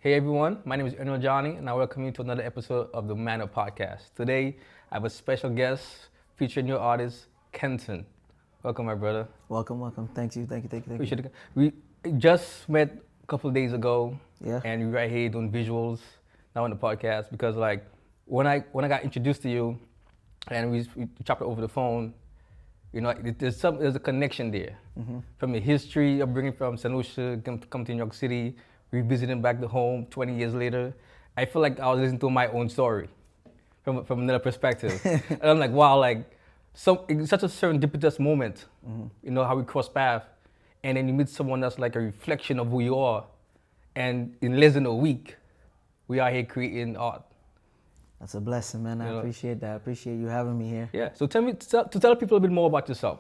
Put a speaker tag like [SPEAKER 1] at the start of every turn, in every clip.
[SPEAKER 1] Hey everyone, my name is Eno Johnny and I welcome you to another episode of the Manor Podcast. Today, I have a special guest featuring your artist, K'nton. Welcome, my brother.
[SPEAKER 2] Welcome. Thank you.
[SPEAKER 1] Appreciate it. We just met a couple of days ago,
[SPEAKER 2] Yeah.
[SPEAKER 1] and we're right here doing visuals now on the podcast because, like, when I got introduced to you, and we chopped it over the phone, you know, there's a connection there from the history of bringing from St. Lucia, come to New York City, revisiting back to home 20 years later. I feel like I was listening to my own story from another perspective, and I'm like, wow, like. So it's such a serendipitous moment, you know, how we cross paths, and then you meet someone that's like a reflection of who you are, and in less than a week, we are here creating art.
[SPEAKER 2] That's a blessing, man. I appreciate that. I appreciate you having me here.
[SPEAKER 1] Yeah. So tell people a bit more about yourself.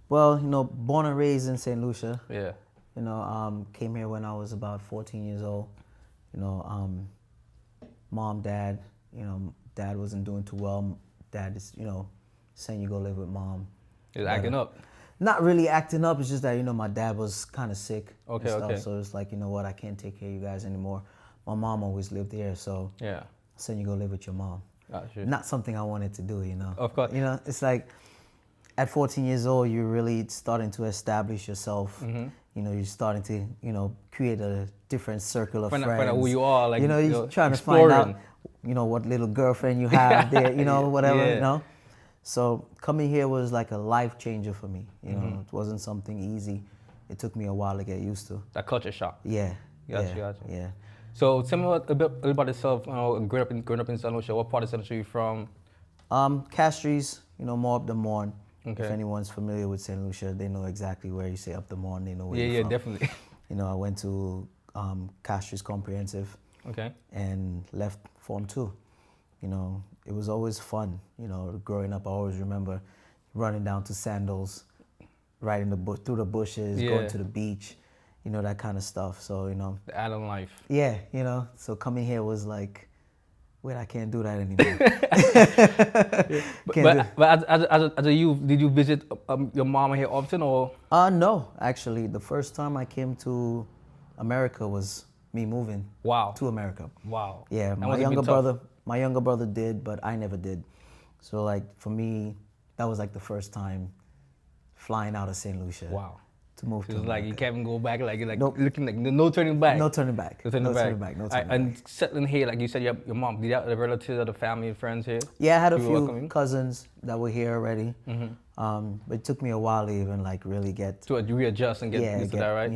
[SPEAKER 2] Well, born and raised in St. Lucia.
[SPEAKER 1] Yeah.
[SPEAKER 2] Came here when I was about 14 years old. Mom, dad. Dad wasn't doing too well. Dad is, saying you go live with mom.
[SPEAKER 1] He's acting up.
[SPEAKER 2] Not really acting up. It's just that my dad was kind of sick.
[SPEAKER 1] Okay.
[SPEAKER 2] So it's like, you know what, I can't take care of you guys anymore. My mom always lived here, so
[SPEAKER 1] yeah.
[SPEAKER 2] Saying you go live with your mom.
[SPEAKER 1] Gotcha.
[SPEAKER 2] Not something I wanted to do.
[SPEAKER 1] Of course.
[SPEAKER 2] It's like at 14 years old, you're really starting to establish yourself. You're starting to create a different circle of friends.
[SPEAKER 1] Find out who you are, like
[SPEAKER 2] you're trying
[SPEAKER 1] exploring.
[SPEAKER 2] to find out, what little girlfriend you have there, whatever,
[SPEAKER 1] Yeah.
[SPEAKER 2] So coming here was like a life changer for me. It wasn't something easy. It took me a while to get used to.
[SPEAKER 1] That culture shock.
[SPEAKER 2] Yeah.
[SPEAKER 1] Gotcha.
[SPEAKER 2] Yeah.
[SPEAKER 1] So tell me a bit about yourself. Growing up in St. Lucia. What part of St. Lucia are you from?
[SPEAKER 2] Castries, more up the Morn.
[SPEAKER 1] Okay.
[SPEAKER 2] If anyone's familiar with St. Lucia, they know exactly where you say up the Morn. They know where you're
[SPEAKER 1] Yeah,
[SPEAKER 2] from.
[SPEAKER 1] definitely.
[SPEAKER 2] I went to Castries Comprehensive.
[SPEAKER 1] Okay.
[SPEAKER 2] And left Form 2. It was always fun. Growing up, I always remember running down to Sandals, riding through the bushes, going to the beach, that kind of stuff. So,
[SPEAKER 1] The island life.
[SPEAKER 2] Yeah, so coming here was like, wait, I can't do that anymore.
[SPEAKER 1] But as a youth, did you visit your mama here often or?
[SPEAKER 2] No, actually, the first time I came to America was me moving.
[SPEAKER 1] Wow.
[SPEAKER 2] To America.
[SPEAKER 1] Wow.
[SPEAKER 2] Yeah, my younger brother did, but I never did. So like for me, that was like the first time flying out of St. Lucia.
[SPEAKER 1] Wow.
[SPEAKER 2] To move to
[SPEAKER 1] It's like you can't go back, like
[SPEAKER 2] nope.
[SPEAKER 1] Looking like no turning back.
[SPEAKER 2] No turning back.
[SPEAKER 1] And settling here, like you said, your mom, did you have the relatives or the family and friends here?
[SPEAKER 2] Yeah, I had a few cousins that were here already. But it took me a while to even like really get
[SPEAKER 1] to readjust and get used to that, right?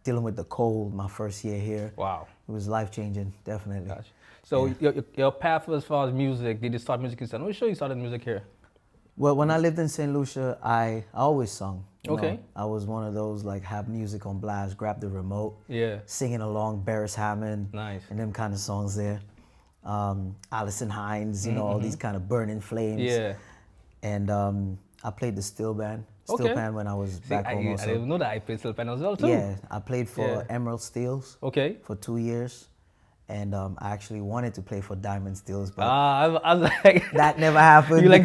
[SPEAKER 2] Dealing with the cold my first year here.
[SPEAKER 1] Wow.
[SPEAKER 2] It was life changing, definitely.
[SPEAKER 1] Gotcha. So your path as far as music, did you start music in St. Lucia or you started music here?
[SPEAKER 2] Well, when I lived in St. Lucia, I always sung.
[SPEAKER 1] Okay.
[SPEAKER 2] I was one of those like have music on blast, grab the remote, singing along Barris Hammond,
[SPEAKER 1] nice,
[SPEAKER 2] and them kind of songs there. Alison Hines, all these kind of burning flames.
[SPEAKER 1] Yeah.
[SPEAKER 2] And I played the steel band when I was back home.
[SPEAKER 1] I didn't know that I played steel band as well too.
[SPEAKER 2] Yeah, I played for Emerald Steels.
[SPEAKER 1] Okay.
[SPEAKER 2] For 2 years. And I actually wanted to play for Diamond Steels, but
[SPEAKER 1] I was like,
[SPEAKER 2] that never happened.
[SPEAKER 1] You like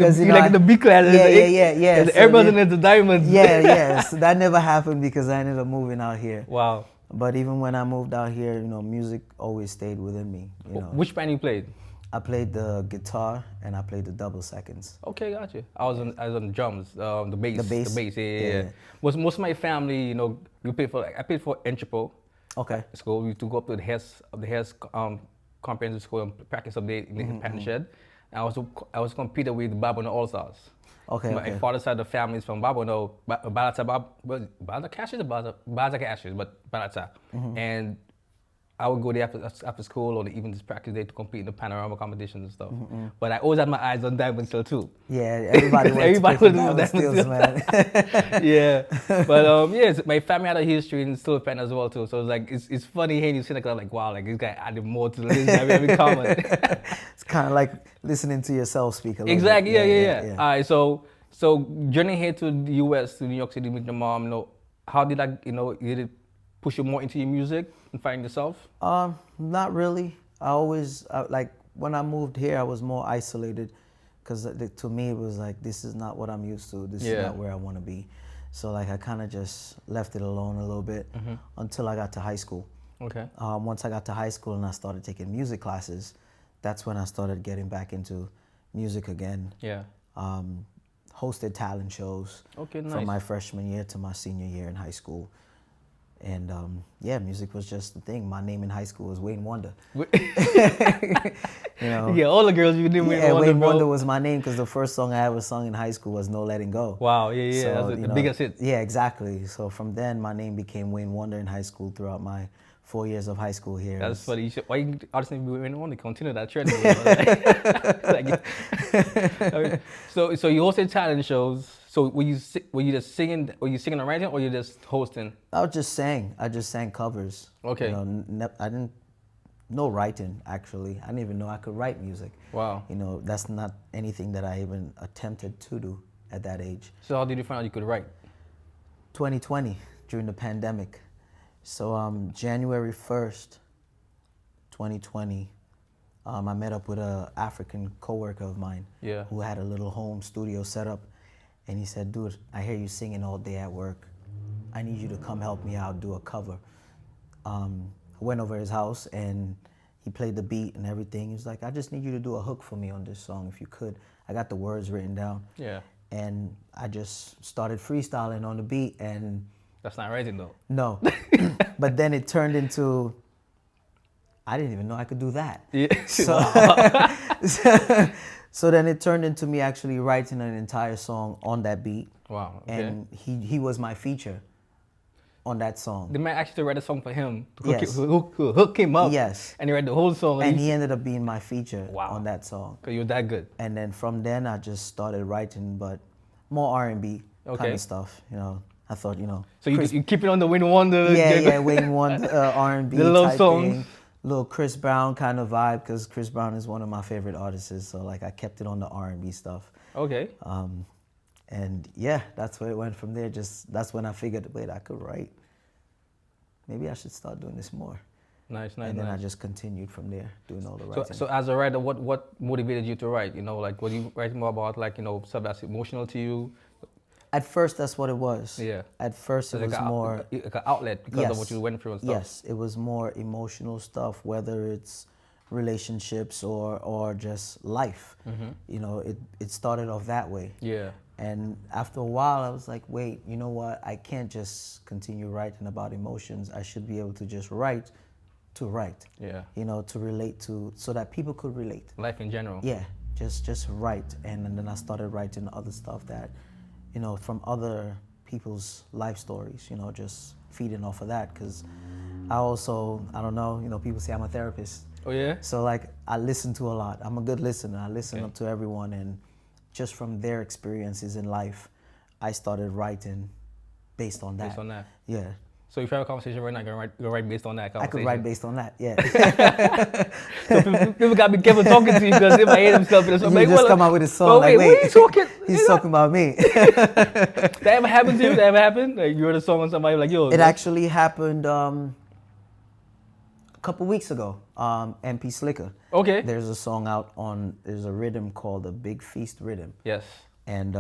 [SPEAKER 1] the B class?
[SPEAKER 2] Yeah.
[SPEAKER 1] The Emerald and the Diamonds.
[SPEAKER 2] Yeah. So that never happened because I ended up moving out here.
[SPEAKER 1] Wow.
[SPEAKER 2] But even when I moved out here, music always stayed within me.
[SPEAKER 1] Which band you played?
[SPEAKER 2] I played the guitar and I played the double seconds.
[SPEAKER 1] Okay, gotcha. I was on drums, the bass.
[SPEAKER 2] The bass.
[SPEAKER 1] Yeah. Most of my family, we played for. I played for Entripo.
[SPEAKER 2] Okay.
[SPEAKER 1] School. We used to go up to the Hess comprehensive school and practice up there in the pattern shed. And I was competing with Babano All Stars.
[SPEAKER 2] Okay.
[SPEAKER 1] My father's side of the family is from Babano, Balata Cashes, but Balata. And I would go there after school or even this practice day to compete in the panorama competitions and stuff. But I always had my eyes on Diamond Steel too.
[SPEAKER 2] Yeah, everybody wanted to Diamond Steels, man.
[SPEAKER 1] Yeah, but my family had a history in steel pan as well too. So it's like it's funny hearing you say like wow, like this guy added more to the list than we have in common.
[SPEAKER 2] It's kind of like listening to yourself speak a little
[SPEAKER 1] exactly.
[SPEAKER 2] bit.
[SPEAKER 1] Yeah. All right, so journey here to the U.S. to New York City with your mom. How did that did it push you more into your music and finding yourself?
[SPEAKER 2] Not really. I always like when I moved here, I was more isolated because to me it was like this is not what I'm used to. This is not where I want to be. So like I kind of just left it alone a little bit until I got to high school.
[SPEAKER 1] Okay.
[SPEAKER 2] Once I got to high school and I started taking music classes, that's when I started getting back into music again.
[SPEAKER 1] Yeah.
[SPEAKER 2] Hosted talent shows
[SPEAKER 1] Okay,
[SPEAKER 2] from
[SPEAKER 1] nice.
[SPEAKER 2] my freshman year to my senior year in high school. And yeah, music was just the thing. My name in high school was Wayne Wonder. You know,
[SPEAKER 1] Yeah, all the girls you did Wayne Wonder,
[SPEAKER 2] Wayne
[SPEAKER 1] bro.
[SPEAKER 2] Wonder was my name because the first song I ever sung in high school was No Letting Go.
[SPEAKER 1] Wow, yeah,
[SPEAKER 2] So,
[SPEAKER 1] that's
[SPEAKER 2] you
[SPEAKER 1] the
[SPEAKER 2] know,
[SPEAKER 1] biggest hit.
[SPEAKER 2] Yeah, exactly. So from then, my name became Wayne Wonder in high school throughout my 4 years of high school here.
[SPEAKER 1] That's funny. You should, why you artists need to be Wayne Wonder? Continue that trend. So you hosted talent shows. So were you just singing? Were you singing and writing, or you just hosting?
[SPEAKER 2] I just sang. I just sang covers.
[SPEAKER 1] Okay.
[SPEAKER 2] You know, I didn't no writing actually. I didn't even know I could write music.
[SPEAKER 1] Wow.
[SPEAKER 2] You know, that's not anything that I even attempted to do at that age.
[SPEAKER 1] So how did you find out you could write?
[SPEAKER 2] 2020 during the pandemic. So January 1st, 2020, I met up with an African coworker of mine
[SPEAKER 1] Yeah.
[SPEAKER 2] who had a little home studio set up. And he said, dude, I hear you singing all day at work. I need you to come help me out, do a cover. I went over his house and he played the beat and everything. He was like, I just need you to do a hook for me on this song if you could. I got the words written down.
[SPEAKER 1] Yeah.
[SPEAKER 2] And I just started freestyling on the beat and
[SPEAKER 1] That's not writing though.
[SPEAKER 2] no. But then it turned into, I didn't even know I could do that.
[SPEAKER 1] Yeah.
[SPEAKER 2] So, so then it turned into me actually writing an entire song on that beat.
[SPEAKER 1] Wow. Okay.
[SPEAKER 2] And he was my feature on that song.
[SPEAKER 1] They might actually write a song for him.
[SPEAKER 2] Yes.
[SPEAKER 1] Hook him up.
[SPEAKER 2] Yes.
[SPEAKER 1] And he read the whole song.
[SPEAKER 2] And he ended up being my feature
[SPEAKER 1] Wow.
[SPEAKER 2] on that song.
[SPEAKER 1] Cause you're that good.
[SPEAKER 2] And then from then I just started writing, but more R&B kind
[SPEAKER 1] Okay.
[SPEAKER 2] of stuff. You know, I thought, you know.
[SPEAKER 1] So you keep it on the Wayne Wonder.
[SPEAKER 2] Yeah, Wayne Wonder, R&B
[SPEAKER 1] The love
[SPEAKER 2] type
[SPEAKER 1] songs.
[SPEAKER 2] thing. Little Chris Brown kind of vibe, because Chris Brown is one of my favorite artists. So like I kept it on the R&B stuff.
[SPEAKER 1] Okay.
[SPEAKER 2] And yeah, that's where it went from there. Just that's when I figured, wait, I could write. Maybe I should start doing this more.
[SPEAKER 1] Nice.
[SPEAKER 2] And then I just continued from there, doing all the writing.
[SPEAKER 1] So as a writer, what motivated you to write? You know, like were you writing more about like, you know, stuff that's emotional to you?
[SPEAKER 2] At first, that's what it was.
[SPEAKER 1] Yeah.
[SPEAKER 2] At first, it
[SPEAKER 1] Like
[SPEAKER 2] was more.
[SPEAKER 1] like an outlet because of what
[SPEAKER 2] Yes.
[SPEAKER 1] you went through and stuff.
[SPEAKER 2] Yes, it was more emotional stuff, whether it's relationships or just life. You know, it started off that way.
[SPEAKER 1] Yeah.
[SPEAKER 2] And after a while, I was like, wait, you know what? I can't just continue writing about emotions. I should be able to just write to write.
[SPEAKER 1] Yeah.
[SPEAKER 2] You know, to relate to, so that people could relate.
[SPEAKER 1] Life in general.
[SPEAKER 2] Yeah, just write. And then I started writing other stuff that, you know, from other people's life stories, you know, just feeding off of that. Because I also, I don't know, you know, people say I'm a therapist.
[SPEAKER 1] Oh yeah?
[SPEAKER 2] So like I listen to a lot. I'm a good listener. I listen
[SPEAKER 1] Okay.
[SPEAKER 2] up to everyone, and just from their experiences in life, I started writing based on that.
[SPEAKER 1] Based on that.
[SPEAKER 2] Yeah.
[SPEAKER 1] So if you have a conversation right now, you're gonna write based on that
[SPEAKER 2] I
[SPEAKER 1] conversation.
[SPEAKER 2] could write based on that, yeah.
[SPEAKER 1] So people gotta be careful talking to you because they might hear themselves in
[SPEAKER 2] You
[SPEAKER 1] like,
[SPEAKER 2] just
[SPEAKER 1] well,
[SPEAKER 2] come out with a song
[SPEAKER 1] well,
[SPEAKER 2] like,
[SPEAKER 1] wait, what are you talking?
[SPEAKER 2] he's talking about me.
[SPEAKER 1] That ever happened to you? That ever happened? Like you heard a song on somebody like, yo.
[SPEAKER 2] It actually happened a couple weeks ago. MP Slicker.
[SPEAKER 1] Okay.
[SPEAKER 2] There's a song out there's a rhythm called the Big Feast Rhythm.
[SPEAKER 1] Yes.
[SPEAKER 2] And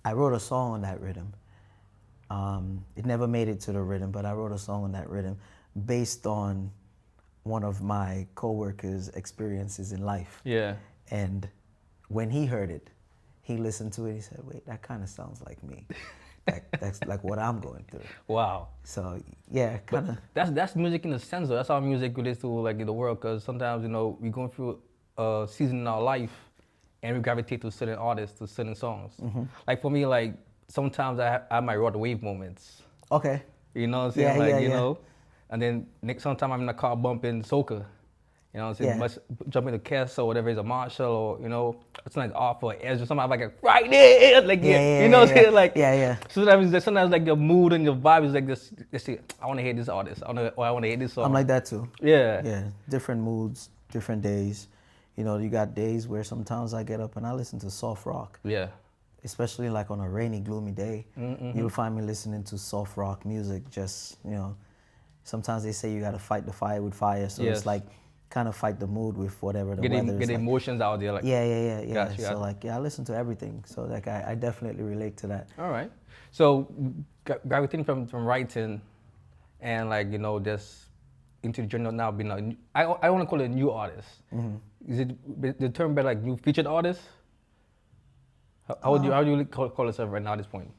[SPEAKER 2] I wrote a song on that rhythm. It never made it to the rhythm, but I wrote a song on that rhythm based on one of my coworkers' experiences in life.
[SPEAKER 1] Yeah.
[SPEAKER 2] And when he heard it, he listened to it, he said, wait, that kind of sounds like me. That's like what I'm going through.
[SPEAKER 1] Wow.
[SPEAKER 2] So yeah, kind of.
[SPEAKER 1] That's music in a sense though. That's how music relates to like in the world, because sometimes, you know, we're going through a season in our life and we gravitate to certain artists, to certain songs. Like for me, like sometimes I might ride the wave moments.
[SPEAKER 2] Okay.
[SPEAKER 1] You know what I'm saying?
[SPEAKER 2] Yeah,
[SPEAKER 1] like,
[SPEAKER 2] yeah,
[SPEAKER 1] you
[SPEAKER 2] yeah.
[SPEAKER 1] know, and then next sometime I'm in the car bumping Soca. You know what I'm saying?
[SPEAKER 2] Yeah.
[SPEAKER 1] Must jump in the Kess or whatever, is a Marshall or, you know, it's like off or edge or something. I'm like, right there, like, you know what I'm saying? Like,
[SPEAKER 2] yeah.
[SPEAKER 1] Sometimes like your mood and your vibe is like this. Let's see, I want to hear this artist, or I want to hear this song.
[SPEAKER 2] I'm like that too.
[SPEAKER 1] Yeah.
[SPEAKER 2] Yeah, different moods, different days. You know, you got days where sometimes I get up and I listen to soft rock.
[SPEAKER 1] Yeah.
[SPEAKER 2] Especially like on a rainy, gloomy day. You'll find me listening to soft rock music. Just, you know, sometimes they say you got to fight the fire with fire. So
[SPEAKER 1] Yes.
[SPEAKER 2] it's like kind of fight the mood with whatever the
[SPEAKER 1] Get
[SPEAKER 2] weather
[SPEAKER 1] the
[SPEAKER 2] is like.
[SPEAKER 1] emotions out there. Like,
[SPEAKER 2] Yeah.
[SPEAKER 1] Gotcha,
[SPEAKER 2] So like, yeah, I listen to everything. So like, I definitely relate to that.
[SPEAKER 1] all right. So gravitating from writing and like, you know, just into the genre now being I want to call it a new artist. Is it the term better like new featured artist? How do you call yourself right now at this point?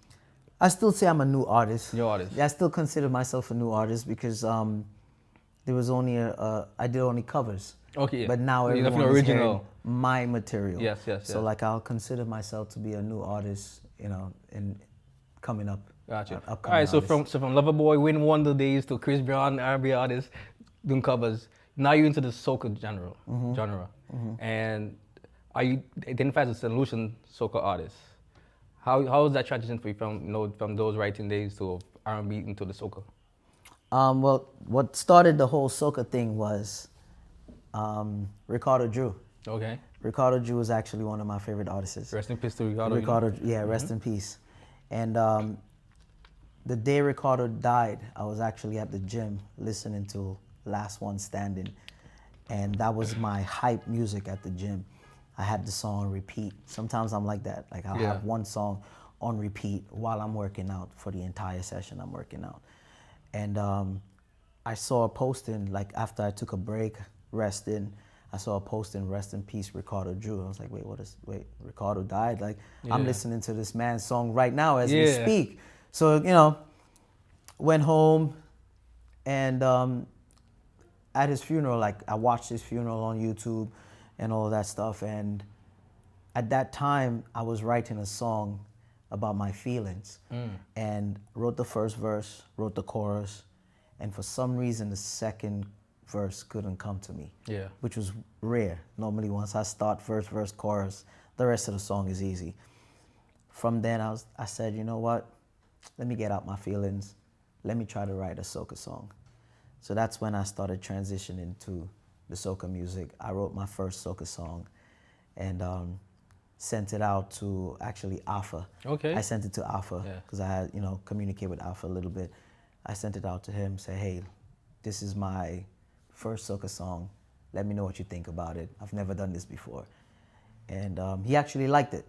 [SPEAKER 2] I still say I'm a new artist.
[SPEAKER 1] New artist.
[SPEAKER 2] Yeah, I still consider myself a new artist because there was only I did only covers.
[SPEAKER 1] Okay. Yeah.
[SPEAKER 2] But now
[SPEAKER 1] You're
[SPEAKER 2] everyone
[SPEAKER 1] definitely
[SPEAKER 2] is hearing
[SPEAKER 1] original.
[SPEAKER 2] my material.
[SPEAKER 1] Yes.
[SPEAKER 2] So like I'll consider myself to be a new artist, you know, in coming up.
[SPEAKER 1] Gotcha. All
[SPEAKER 2] Upcoming
[SPEAKER 1] right. So
[SPEAKER 2] artist.
[SPEAKER 1] from Loverboy, Win Wonder days to Chris Brown, R&B artist doing covers. Now you're into the soca genre, and are you identified as a solution soca artist? How is that transition for you from those writing days to R&B into the soca?
[SPEAKER 2] Well, what started the whole soca thing was Ricardo Drew.
[SPEAKER 1] Okay.
[SPEAKER 2] Ricardo Drew was actually one of my favorite artists.
[SPEAKER 1] Rest in peace to Ricardo.
[SPEAKER 2] Ricardo, yeah, rest in peace. And the day Ricardo died, I was actually at the gym listening to Last One Standing, and that was my hype music at the gym. I had the song on repeat. Sometimes I'm like that. Like I'll have one song on repeat while I'm working out for the entire session I'm working out. And I saw a posting, like after I took a break, resting, I saw a posting, rest in peace, Ricardo Drew. I was like, wait, Ricardo died? Like I'm listening to this man's song right now as we speak. So, you know, went home and at his funeral, like I watched his funeral on YouTube and all of that stuff. And at that time, I was writing a song about my feelings and wrote the first verse, wrote the chorus, and for some reason the second verse couldn't come to me, which was rare. Normally once I start first verse, chorus, the rest of the song is easy. From then I said, you know what, let me get out my feelings, let me try to write a soca song. So that's when I started transitioning to the soca music. I wrote my first soca song and sent it out to actually Alpha.
[SPEAKER 1] Okay.
[SPEAKER 2] I sent it to Alpha because I had, communicate with Alpha a little bit. I sent it out to him, say, hey, this is my first soca song. Let me know what you think about it. I've never done this before. And he actually liked it.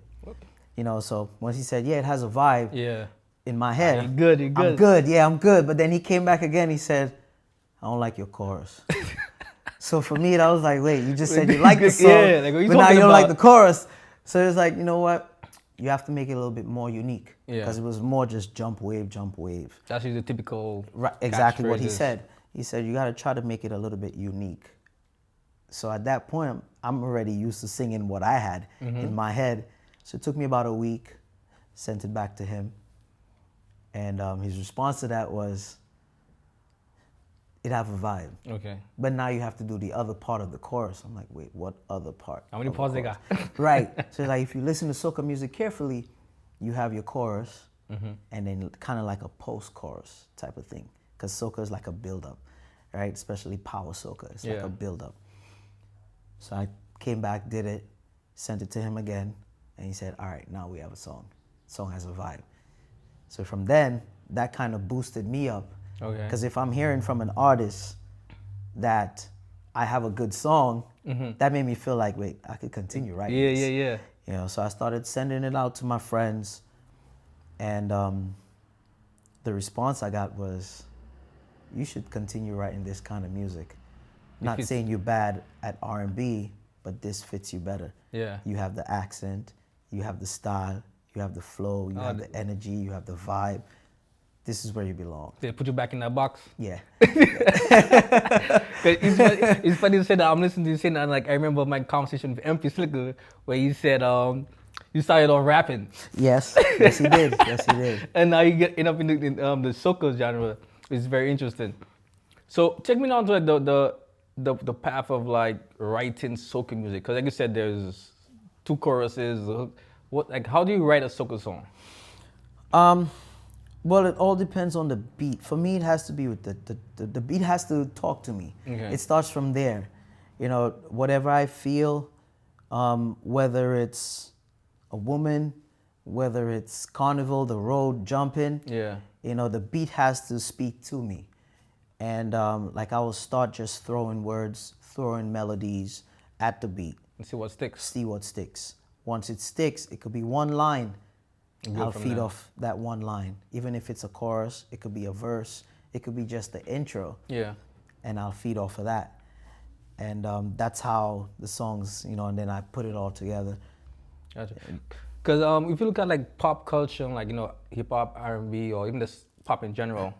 [SPEAKER 2] So once he said, yeah, it has a vibe in my head.
[SPEAKER 1] You're good.
[SPEAKER 2] I'm good, I'm good. But then he came back again, he said, I don't like your chorus. So for me, I was like, wait, you just said you like the song, but now you don't like the chorus. So it's like, you know what? You have to make it a little bit more unique. Because it was more just jump, wave, jump, wave.
[SPEAKER 1] That's the typical
[SPEAKER 2] exactly what he said. He said, you got to try to make it a little bit unique. So at that point, I'm already used to singing what I had in my head. So it took me about a week, sent it back to him. And his response to that was, it have a vibe.
[SPEAKER 1] Okay.
[SPEAKER 2] But now you have to do the other part of the chorus. I'm like, wait, what other part?
[SPEAKER 1] How many parts they got?
[SPEAKER 2] Right. So like if you listen to soca music carefully, you have your chorus and then kind of like a post-chorus type of thing. Because soca is like a build-up, right? Especially power soca. It's like a build-up. So I came back, did it, sent it to him again, and he said, all right, now we have a song. Song has a vibe. So from then, that kind of boosted me up.
[SPEAKER 1] Okay.
[SPEAKER 2] Because if I'm hearing from an artist that I have a good song, that made me feel like, wait, I could continue writing this. Yeah. So I started sending it out to my friends, and the response I got was, you should continue writing this kind of music. Not saying you're bad at R&B, but this fits you better.
[SPEAKER 1] Yeah.
[SPEAKER 2] You have the accent, you have the style, you have the flow, you have the energy, you have the vibe. This is where you belong.
[SPEAKER 1] They put you back in that box?
[SPEAKER 2] Yeah.
[SPEAKER 1] It's funny to say that. I'm listening to you saying that, and like I remember my conversation with MP Slicker where he said you started off rapping.
[SPEAKER 2] Yes he did. Yes, he did.
[SPEAKER 1] And now you end up in the soca genre. It's very interesting. So take me down to like the path of like writing soca music, because like you said, there's two choruses. How do you write a soca song?
[SPEAKER 2] Well, it all depends on the beat. For me, it has to be with the beat has to talk to me.
[SPEAKER 1] Okay.
[SPEAKER 2] It starts from there. Whatever I feel, whether it's a woman, whether it's carnival, the road, jumping.
[SPEAKER 1] Yeah.
[SPEAKER 2] The beat has to speak to me. And like I will start just throwing words, throwing melodies at the beat.
[SPEAKER 1] And see what sticks.
[SPEAKER 2] See what sticks. Once it sticks, it could be one line. I'll feed off that one line. Even if it's a chorus, it could be a verse, it could be just the intro.
[SPEAKER 1] Yeah.
[SPEAKER 2] and I'll feed off of that. And that's how the songs, you know, and then I put it all together.
[SPEAKER 1] Gotcha. Because if you look at like pop culture, like, you know, hip hop, R&B, or even just pop in general,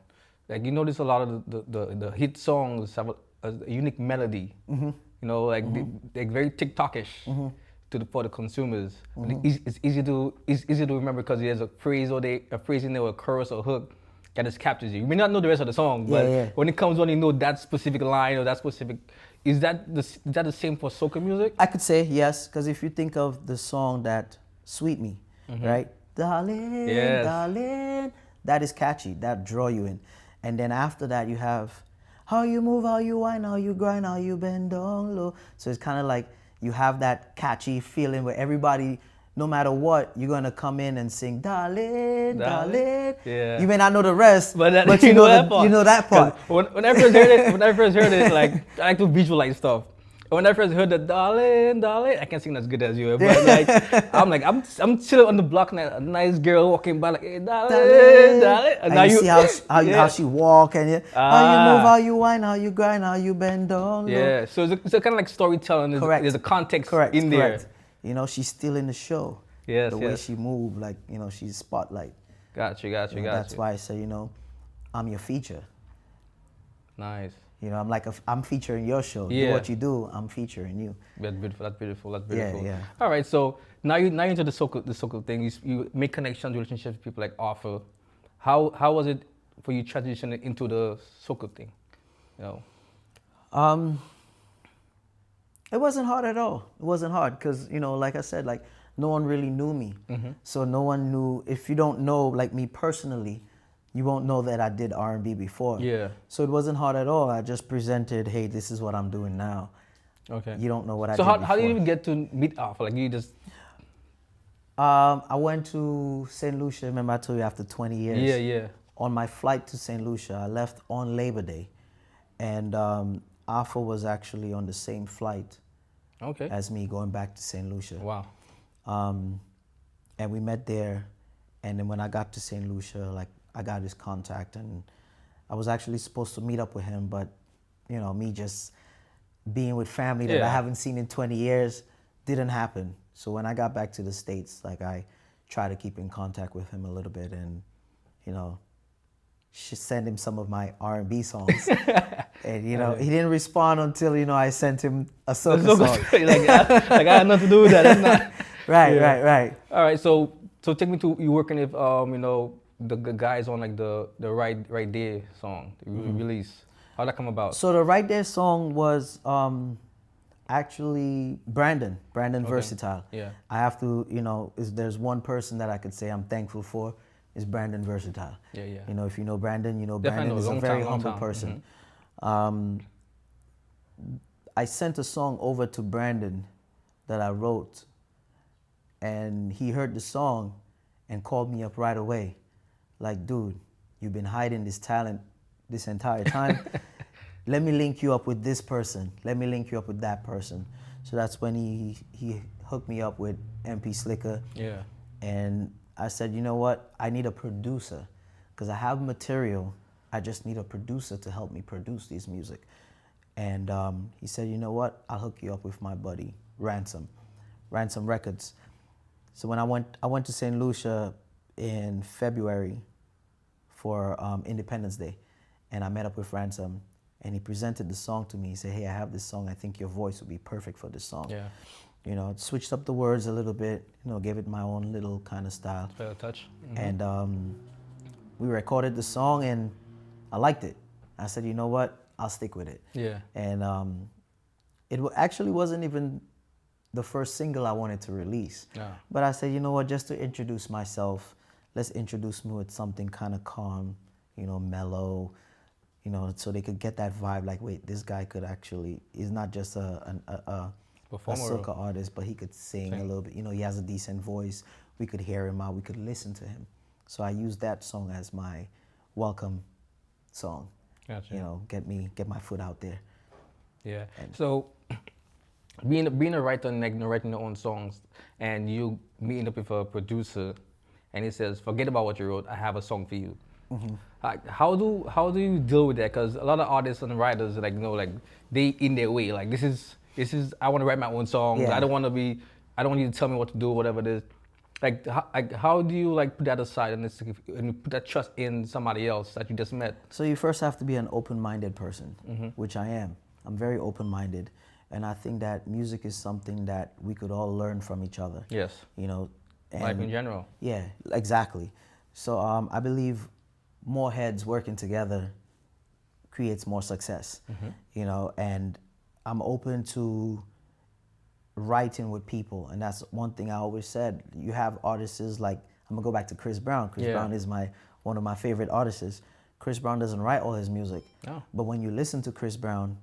[SPEAKER 1] like you notice a lot of the hit songs have a unique melody.
[SPEAKER 2] Mm-hmm.
[SPEAKER 1] You know, like they're very TikTokish for the consumers. And it's easy to remember because there's a phrase a phrase in there, or a chorus or hook that just captures you. You may not know the rest of the song, but when it comes on, you know that specific line or that specific. Is that the same for soca music?
[SPEAKER 2] I could say yes, because if you think of the song that Sweet Me, right? Darling, darling, that is catchy, that draw you in. And then after that you have how you move, how you whine, how you grind, how you bend down low. So it's kind of like you have that catchy feeling where everybody, no matter what, you're gonna come in and sing, darling, darling.
[SPEAKER 1] Yeah.
[SPEAKER 2] You may not know the rest, but
[SPEAKER 1] you know that part.
[SPEAKER 2] You know that part.
[SPEAKER 1] When I first heard it, like I like to visualize stuff. When I first heard the darling, darling, I can't sing as good as you, but like I'm chilling on the block, and a nice girl walking by, like, hey, darling, darling.
[SPEAKER 2] And now you see how she walk, and how you move, how you whine, how you grind, how you bend down low.
[SPEAKER 1] Yeah, so it's a kind of like storytelling.
[SPEAKER 2] Correct.
[SPEAKER 1] There's a context
[SPEAKER 2] in
[SPEAKER 1] there.
[SPEAKER 2] You know, she's still in the show.
[SPEAKER 1] Yes,
[SPEAKER 2] the way she moved, like, you know, she's spotlight.
[SPEAKER 1] Gotcha.
[SPEAKER 2] That's why I say, you know, I'm your feature.
[SPEAKER 1] Nice.
[SPEAKER 2] You know, I'm featuring your show.
[SPEAKER 1] Yeah.
[SPEAKER 2] Do what you do, I'm featuring you.
[SPEAKER 1] That's beautiful.
[SPEAKER 2] Yeah.
[SPEAKER 1] All right, so now you're into the soca thing. You make connections, relationships with people like Arthur. How was it for you transitioning into the soca thing? You know.
[SPEAKER 2] It wasn't hard at all. It wasn't hard because, you know, like I said, like no one really knew me. So no one knew. If you don't know, like me personally, you won't know that I did R&B before.
[SPEAKER 1] Yeah.
[SPEAKER 2] So it wasn't hard at all. I just presented, hey, this is what I'm doing now.
[SPEAKER 1] Okay.
[SPEAKER 2] You don't know what I did
[SPEAKER 1] So
[SPEAKER 2] before.
[SPEAKER 1] how did you even get to meet Arthur? Like you just...
[SPEAKER 2] I went to St. Lucia, remember I told you, after 20 years.
[SPEAKER 1] Yeah.
[SPEAKER 2] On my flight to St. Lucia, I left on Labor Day. And Arthur was actually on the same flight as me going back to St. Lucia.
[SPEAKER 1] Wow.
[SPEAKER 2] And we met there. And then when I got to St. Lucia, like, I got his contact, and I was actually supposed to meet up with him, but, you know, me just being with family that I haven't seen in 20 years didn't happen. So when I got back to the States, like, I tried to keep in contact with him a little bit and, you know, send him some of my R&B songs. And, you know, he didn't respond until, you know, I sent him a soca song.
[SPEAKER 1] like, I had nothing to do with that. That's not...
[SPEAKER 2] Right.
[SPEAKER 1] All right, so take me to you working with, you know, the guys on like the Right There song, the release. How'd that come about?
[SPEAKER 2] So the Right There song was actually Brandon Versatile.
[SPEAKER 1] Yeah.
[SPEAKER 2] I have to, you know, there's one person that I could say I'm thankful for, is Brandon Versatile.
[SPEAKER 1] Yeah.
[SPEAKER 2] You know, if you know Brandon, you know
[SPEAKER 1] Definitely
[SPEAKER 2] Brandon is a very humble
[SPEAKER 1] time.
[SPEAKER 2] person. I sent a song over to Brandon that I wrote, and he heard the song and called me up right away. Like, dude, you've been hiding this talent this entire time. Let me link you up with this person. Let me link you up with that person. So that's when he hooked me up with MP Slicker.
[SPEAKER 1] Yeah.
[SPEAKER 2] And I said, you know what? I need a producer because I have material. I just need a producer to help me produce this music. And he said, you know what? I'll hook you up with my buddy, Ransom Records. So when I went to St. Lucia in February for Independence Day, and I met up with Ransom, and he presented the song to me. He said, hey, I have this song. I think your voice would be perfect for this song.
[SPEAKER 1] Yeah.
[SPEAKER 2] You know, switched up the words a little bit, you know, gave it my own little kind of style.
[SPEAKER 1] Fair touch.
[SPEAKER 2] And we recorded the song, and I liked it. I said, you know what? I'll stick with it.
[SPEAKER 1] Yeah.
[SPEAKER 2] And it actually wasn't even the first single I wanted to release.
[SPEAKER 1] Yeah.
[SPEAKER 2] But I said, you know what, just to introduce myself, let's introduce me with something kind of calm, you know, mellow, you know, so they could get that vibe like, wait, this guy could actually, he's not just a soca artist, but he could sing a little bit. You know, he has a decent voice. We could hear him out. We could listen to him. So I used that song as my welcome song.
[SPEAKER 1] Gotcha.
[SPEAKER 2] You know, get my foot out there.
[SPEAKER 1] Yeah. So being a writer and like, writing your own songs, and you meeting up with a producer, and he says, forget about what you wrote. I have a song for you. Like, how do you deal with that? Because a lot of artists and writers, like, like they in their way. Like, this is I want to write my own songs.
[SPEAKER 2] Yeah.
[SPEAKER 1] I don't want you to tell me what to do, whatever it is. Like, how do you like put that aside and put that trust in somebody else that you just met?
[SPEAKER 2] So you first have to be an open-minded person, which I am. I'm very open-minded, and I think that music is something that we could all learn from each other.
[SPEAKER 1] Yes.
[SPEAKER 2] And,
[SPEAKER 1] Life in general.
[SPEAKER 2] Yeah, exactly. So I believe more heads working together creates more success. And I'm open to writing with people, and that's one thing I always said. You have artists like, I'm gonna go back to Chris Brown. Chris Brown is one of my favorite artists. Chris Brown doesn't write all his music, but when you listen to Chris Brown,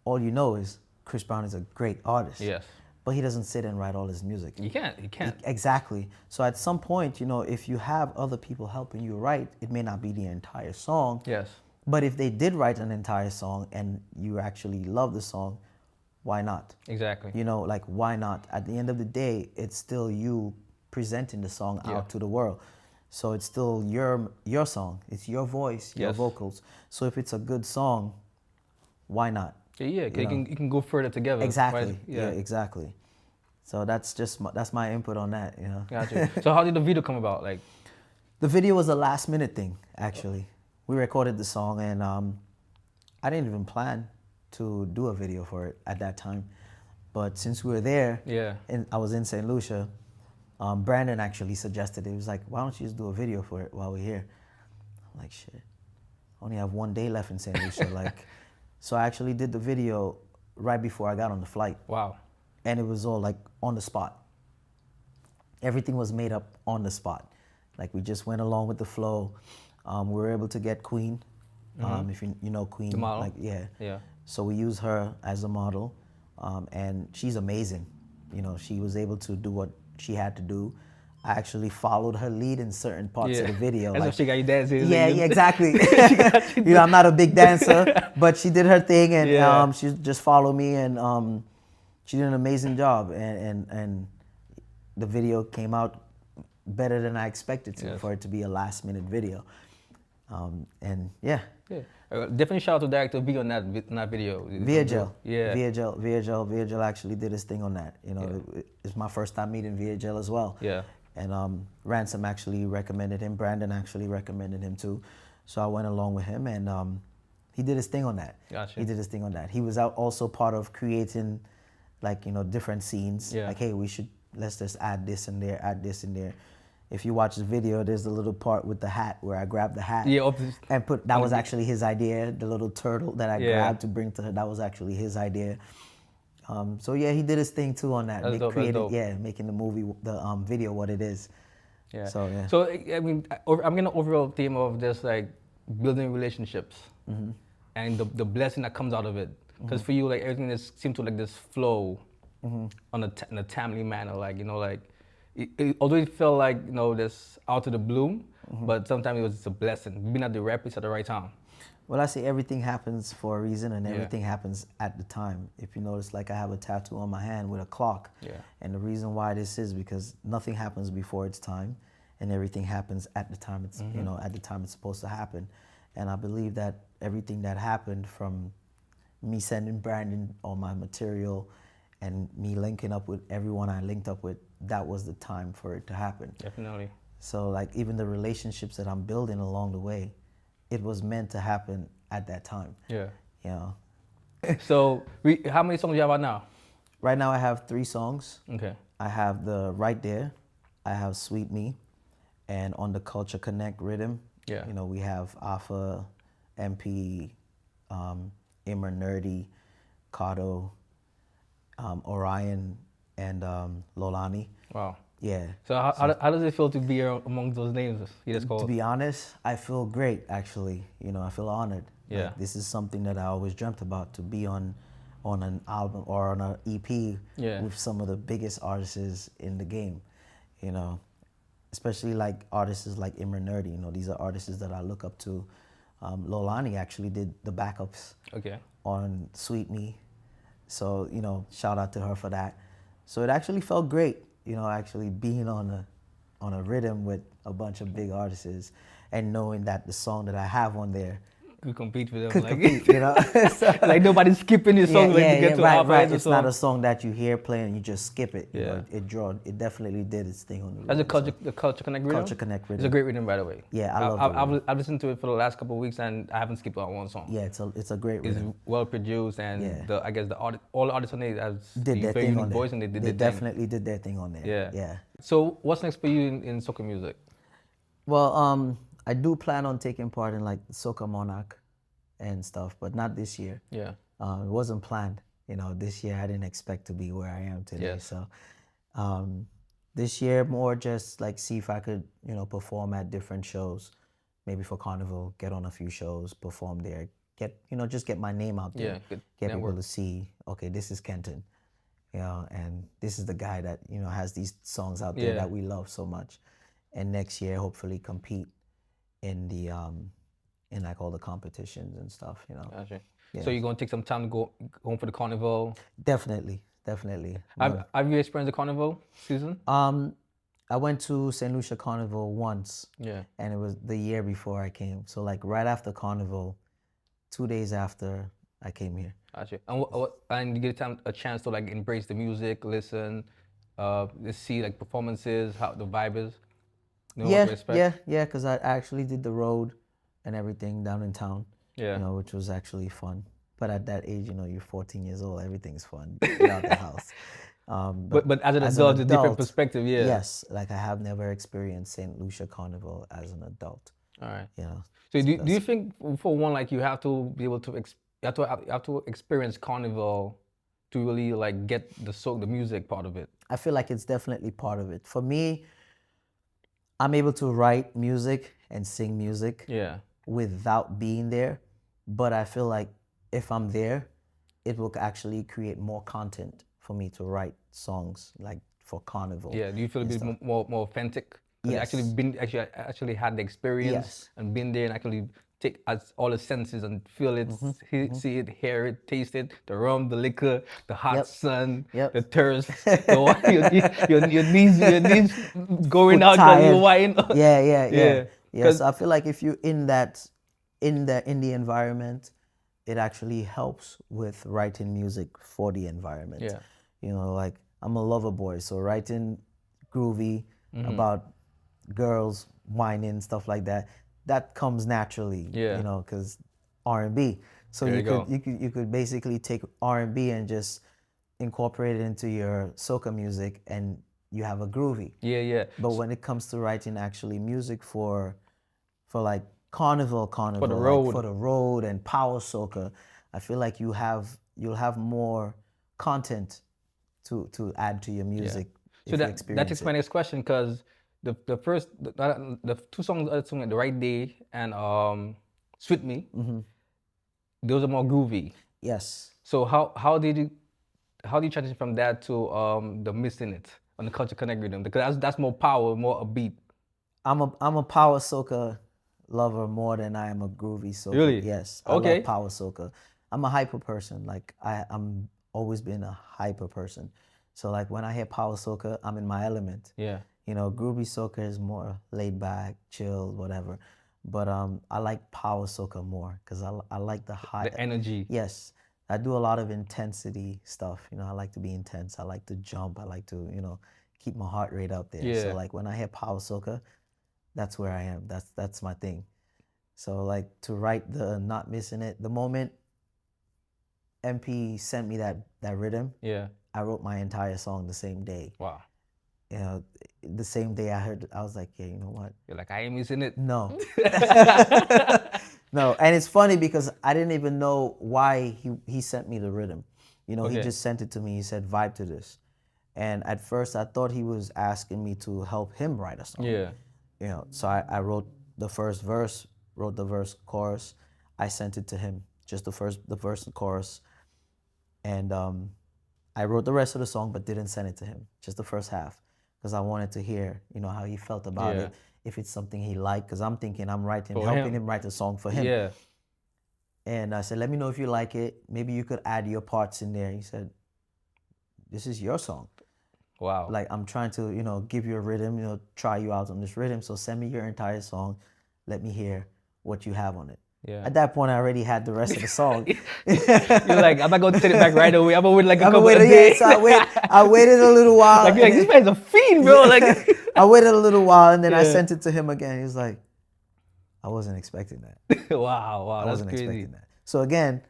[SPEAKER 2] all you know is Chris Brown is a great artist.
[SPEAKER 1] Yes.
[SPEAKER 2] But he doesn't sit and write all his music.
[SPEAKER 1] You can't.
[SPEAKER 2] Exactly. So at some point, if you have other people helping you write, it may not be the entire song.
[SPEAKER 1] Yes.
[SPEAKER 2] But if they did write an entire song and you actually love the song, why not?
[SPEAKER 1] Exactly.
[SPEAKER 2] Like, why not? At the end of the day, it's still you presenting the song out to the world. So it's still your song. It's your voice, your vocals. So if it's a good song, why not?
[SPEAKER 1] Yeah, you can go further together.
[SPEAKER 2] Exactly.
[SPEAKER 1] Right?
[SPEAKER 2] Yeah, exactly. So that's my input on that.
[SPEAKER 1] Gotcha. So how did the video come about? Like,
[SPEAKER 2] the video was a last minute thing. Actually, we recorded the song, and I didn't even plan to do a video for it at that time. But since we were there, and I was in St. Lucia, Brandon actually suggested it. He was like, "Why don't you just do a video for it while we're here?" I'm like, "Shit, I only have one day left in St. Lucia." So I actually did the video right before I got on the flight.
[SPEAKER 1] Wow.
[SPEAKER 2] And it was all like on the spot. Everything was made up on the spot. Like, we just went along with the flow. We were able to get Queen, if you know Queen.
[SPEAKER 1] The model.
[SPEAKER 2] Like,
[SPEAKER 1] Yeah.
[SPEAKER 2] So we used her as a model, and she's amazing. She was able to do what she had to do. I actually followed her lead in certain parts of the video.
[SPEAKER 1] That's what she got you dancing.
[SPEAKER 2] Yeah, exactly. I'm not a big dancer, but she did her thing, and she just followed me, and she did an amazing job, and the video came out better than I expected to, for it to be a last minute video.
[SPEAKER 1] Definitely shout out to director B on that video.
[SPEAKER 2] VHL.
[SPEAKER 1] Yeah.
[SPEAKER 2] VHL actually did his thing on that. It's my first time meeting VHL as well.
[SPEAKER 1] Yeah.
[SPEAKER 2] And Ransom actually recommended him. Brandon actually recommended him too. So I went along with him, and he did his thing on that.
[SPEAKER 1] Gotcha.
[SPEAKER 2] He did his thing on that. He was out also part of creating, different scenes.
[SPEAKER 1] Yeah.
[SPEAKER 2] Like, hey, let's just add this in there, add this in there. If you watch the video, there's the little part with the hat where I grabbed the hat and that was actually his idea. The little turtle that I grabbed to bring to her, that was actually his idea. He did his thing too on that.
[SPEAKER 1] That's dope.
[SPEAKER 2] Making the movie, the video what it is.
[SPEAKER 1] Yeah.
[SPEAKER 2] So
[SPEAKER 1] I mean, I'm getting an overall theme of just like building relationships and the blessing that comes out of it. Because for you, like, everything just seemed to like this flow in a timely manner. Although it felt like this out of the blue, but sometimes it was just a blessing being at the right place at the right time.
[SPEAKER 2] Well, I say everything happens for a reason, and everything happens at the time. If you notice, like, I have a tattoo on my hand with a clock.
[SPEAKER 1] Yeah.
[SPEAKER 2] And the reason why this is because nothing happens before its time, and everything happens at the time it's at the time it's supposed to happen. And I believe that everything that happened, from me sending Brandon all my material and me linking up with everyone I linked up with, that was the time for it to happen.
[SPEAKER 1] Definitely.
[SPEAKER 2] So, like, even the relationships that I'm building along the way, it was meant to happen at that time.
[SPEAKER 1] Yeah.
[SPEAKER 2] So,
[SPEAKER 1] how many songs do you have out now?
[SPEAKER 2] Right now I have 3 songs.
[SPEAKER 1] Okay.
[SPEAKER 2] I have the Right There, I have Sweet Me, and on the Culture Connect rhythm, we have Alpha, MP, Immer Nerdy, Kato, Orion, and Lolani.
[SPEAKER 1] Wow.
[SPEAKER 2] Yeah.
[SPEAKER 1] So how does it feel to be among those names you just called?
[SPEAKER 2] To be honest, I feel great, actually. I feel honored.
[SPEAKER 1] Yeah.
[SPEAKER 2] Like, this is something that I always dreamt about, to be on an album or on an EP with some of the biggest artists in the game. Especially like artists like Immer Nerdy. These are artists that I look up to. Lolani actually did the backups on Sweet Me. So, shout out to her for that. So it actually felt great, actually being on a rhythm with a bunch of big artists. and knowing that the song that I have on there
[SPEAKER 1] could compete with them.
[SPEAKER 2] could
[SPEAKER 1] Like,
[SPEAKER 2] compete, you know. So,
[SPEAKER 1] like nobody's skipping your song when you get to
[SPEAKER 2] right,
[SPEAKER 1] halfway
[SPEAKER 2] right.
[SPEAKER 1] the
[SPEAKER 2] It's
[SPEAKER 1] song.
[SPEAKER 2] not a song that you hear playing and you just skip it. You
[SPEAKER 1] Yeah.
[SPEAKER 2] know, it definitely did its thing on the
[SPEAKER 1] That's
[SPEAKER 2] rhythm.
[SPEAKER 1] the Culture Connect rhythm?
[SPEAKER 2] Culture Connect
[SPEAKER 1] It's
[SPEAKER 2] rhythm.
[SPEAKER 1] a great rhythm, by the way.
[SPEAKER 2] Yeah, I love the rhythm.
[SPEAKER 1] I've listened to it for the last couple of weeks and I haven't skipped on one song.
[SPEAKER 2] Yeah, it's a great
[SPEAKER 1] It's
[SPEAKER 2] rhythm.
[SPEAKER 1] well produced and
[SPEAKER 2] Yeah.
[SPEAKER 1] I guess all the artists on it has
[SPEAKER 2] Did their
[SPEAKER 1] very
[SPEAKER 2] thing
[SPEAKER 1] unique
[SPEAKER 2] on there.
[SPEAKER 1] voice and they did
[SPEAKER 2] They
[SPEAKER 1] their thing.
[SPEAKER 2] definitely did their thing on there.
[SPEAKER 1] Yeah.
[SPEAKER 2] Yeah.
[SPEAKER 1] So what's next for you in soca music?
[SPEAKER 2] Well, I do plan on taking part in like Soca Monarch and stuff, but not this year.
[SPEAKER 1] Yeah.
[SPEAKER 2] It wasn't planned. You know, this year I didn't expect to be where I am today.
[SPEAKER 1] Yes.
[SPEAKER 2] So this year more just like see if I could, you know, perform at different shows, maybe for Carnival, get on a few shows, perform there, just get my name out there,
[SPEAKER 1] Yeah,
[SPEAKER 2] get
[SPEAKER 1] network.
[SPEAKER 2] people to see, okay, this is K'nton, you know, and this is the guy that, you know, has these songs out there that we love so much. And next year, hopefully compete in the in like all the competitions and stuff, you know.
[SPEAKER 1] Gotcha.
[SPEAKER 2] Yeah.
[SPEAKER 1] So you're gonna take some time to go home for the carnival?
[SPEAKER 2] Definitely.
[SPEAKER 1] Have you experienced the carnival season?
[SPEAKER 2] I went to St. Lucia Carnival once.
[SPEAKER 1] Yeah.
[SPEAKER 2] And it was the year before I came. So like right after Carnival, 2 days after I came here.
[SPEAKER 1] Gotcha. And you get a chance to like embrace the music, listen, see like performances, how the vibe is. Know what to expect?
[SPEAKER 2] Yeah, because I actually did the road and everything down in town.
[SPEAKER 1] Yeah.
[SPEAKER 2] You know, which was actually fun. But at that age, you know, you're 14 years old, everything's fun. Get out the house.
[SPEAKER 1] But as an adult, it's a different perspective, yeah.
[SPEAKER 2] Yes, like I have never experienced St. Lucia Carnival as an adult.
[SPEAKER 1] All right.
[SPEAKER 2] You know.
[SPEAKER 1] So do you think for one, like you have to be able to you have to experience carnival to really like get the music part of it?
[SPEAKER 2] I feel like it's definitely part of it. For me, I'm able to write music and sing music without being there, but I feel like if I'm there, it will actually create more content for me to write songs like for carnival.
[SPEAKER 1] Yeah, do you feel it be more authentic?
[SPEAKER 2] Yes.
[SPEAKER 1] Actually had the experience and been there and actually take all the senses and feel it, see it, hear it, taste it, the rum, the liquor, the hot sun, the thirst, your knees going out because you're wine.
[SPEAKER 2] Yeah. So I feel like if you're in the environment, it actually helps with writing music for the environment.
[SPEAKER 1] Yeah.
[SPEAKER 2] You know, like I'm a lover boy, so writing groovy about girls whining, stuff like that, that comes naturally.
[SPEAKER 1] Yeah.
[SPEAKER 2] You know, because R&B. So you could basically take R&B and just incorporate it into your soca music, and you have a groovy.
[SPEAKER 1] Yeah.
[SPEAKER 2] But when it comes to writing actually music for like carnival,
[SPEAKER 1] for the road,
[SPEAKER 2] like for the road and power soca, I feel like you'll have more content to add to your music.
[SPEAKER 1] So that is my next question, because the two songs I sung, The Right Day and Sweet Me, those are more groovy.
[SPEAKER 2] Yes.
[SPEAKER 1] So how do you transition from that to the Missing It on the Culture Connect rhythm? Because that's more power, more upbeat.
[SPEAKER 2] I'm a power soca lover more than I am a groovy soca.
[SPEAKER 1] Really?
[SPEAKER 2] Yes. I love power soca. I'm a hyper person. Like I'm always been a hyper person. So like when I hear power soca, I'm in my element.
[SPEAKER 1] Yeah.
[SPEAKER 2] You know, groovy soca is more laid back, chill, whatever. But I like power soca more because I like the
[SPEAKER 1] energy.
[SPEAKER 2] Yes. I do a lot of intensity stuff. You know, I like to be intense. I like to jump. I like to, you know, keep my heart rate up there.
[SPEAKER 1] Yeah.
[SPEAKER 2] So like when I hear power soca, that's where I am. That's my thing. So like to write the Not Missing It, the moment MP sent me that rhythm, I wrote my entire song the same day.
[SPEAKER 1] Wow.
[SPEAKER 2] You know, the same day I heard it, I was like, yeah, you know what?
[SPEAKER 1] You're like, I ain't missing it.
[SPEAKER 2] No. No, and it's funny because I didn't even know why he sent me the rhythm. You know, he just sent it to me. He said, vibe to this. And at first I thought he was asking me to help him write a song.
[SPEAKER 1] Yeah.
[SPEAKER 2] You know, so I wrote the first verse, wrote the verse chorus. I sent it to him, just the verse and chorus. And I wrote the rest of the song but didn't send it to him, just the first half, because I wanted to hear, you know, how he felt about it, if it's something he liked, because I'm thinking I'm helping him write a song for him.
[SPEAKER 1] Yeah.
[SPEAKER 2] And I said, let me know if you like it. Maybe you could add your parts in there. He said, this is your song.
[SPEAKER 1] Wow.
[SPEAKER 2] Like, I'm trying to, you know, give you a rhythm, you know, try you out on this rhythm. So send me your entire song. let me hear what you have on it.
[SPEAKER 1] Yeah.
[SPEAKER 2] At that point, I already had the rest of the song.
[SPEAKER 1] You're like, I'm not going to send it back right away. I'm going to wait like a couple of
[SPEAKER 2] Yeah,
[SPEAKER 1] days.
[SPEAKER 2] so I waited a little while.
[SPEAKER 1] Like, this man's a fiend, bro. Like,
[SPEAKER 2] I waited a little while, and then I
[SPEAKER 1] Yeah.
[SPEAKER 2] sent it to him again. He was like, I wasn't expecting that.
[SPEAKER 1] wow,
[SPEAKER 2] I
[SPEAKER 1] that's
[SPEAKER 2] wasn't
[SPEAKER 1] crazy.
[SPEAKER 2] expecting that. So again,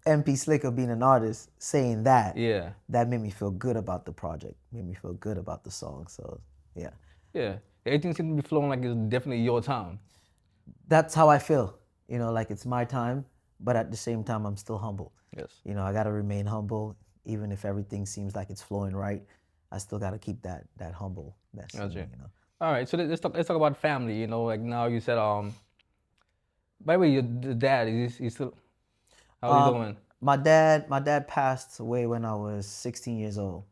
[SPEAKER 2] MP Slicker being an artist, saying that,
[SPEAKER 1] Yeah.
[SPEAKER 2] that made me feel good about the project, made me feel good about the song. So yeah.
[SPEAKER 1] Yeah. Everything seems to be flowing like it's definitely your time.
[SPEAKER 2] That's how I feel. You know, like it's my time, but at the same time, I'm still humble.
[SPEAKER 1] Yes.
[SPEAKER 2] You know, I got to remain humble, even if everything seems like it's flowing right. I still got to keep that humble. That's
[SPEAKER 1] Gotcha.
[SPEAKER 2] you know.
[SPEAKER 1] All right, so let's talk about family. You know, like now you said, by the way, your dad is he still? How's he doing?
[SPEAKER 2] My dad passed away when I was 16 years old.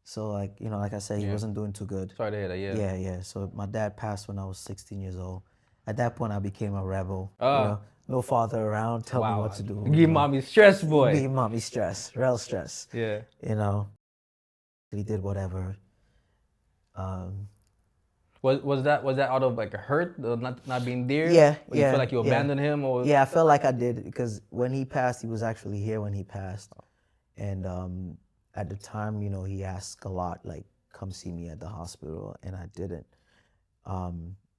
[SPEAKER 2] So like, you know, like I said, he wasn't doing too good.
[SPEAKER 1] Sorry to hear that. Yeah.
[SPEAKER 2] Yeah. So my dad passed when I was 16 years old. At that point, I became a rebel. You
[SPEAKER 1] Ah.
[SPEAKER 2] know, no father around, tell me what to do.
[SPEAKER 1] Give mommy stress, boy.
[SPEAKER 2] Give mommy stress, real stress.
[SPEAKER 1] Yeah.
[SPEAKER 2] You know, he did whatever.
[SPEAKER 1] Was that out of like a hurt, not being there?
[SPEAKER 2] Yeah,
[SPEAKER 1] Or you feel like you abandoned him, or?
[SPEAKER 2] Yeah, I felt like I did because when he passed, he was actually here when he passed, and at the time, you know, he asked a lot, like, come see me at the hospital, and I didn't.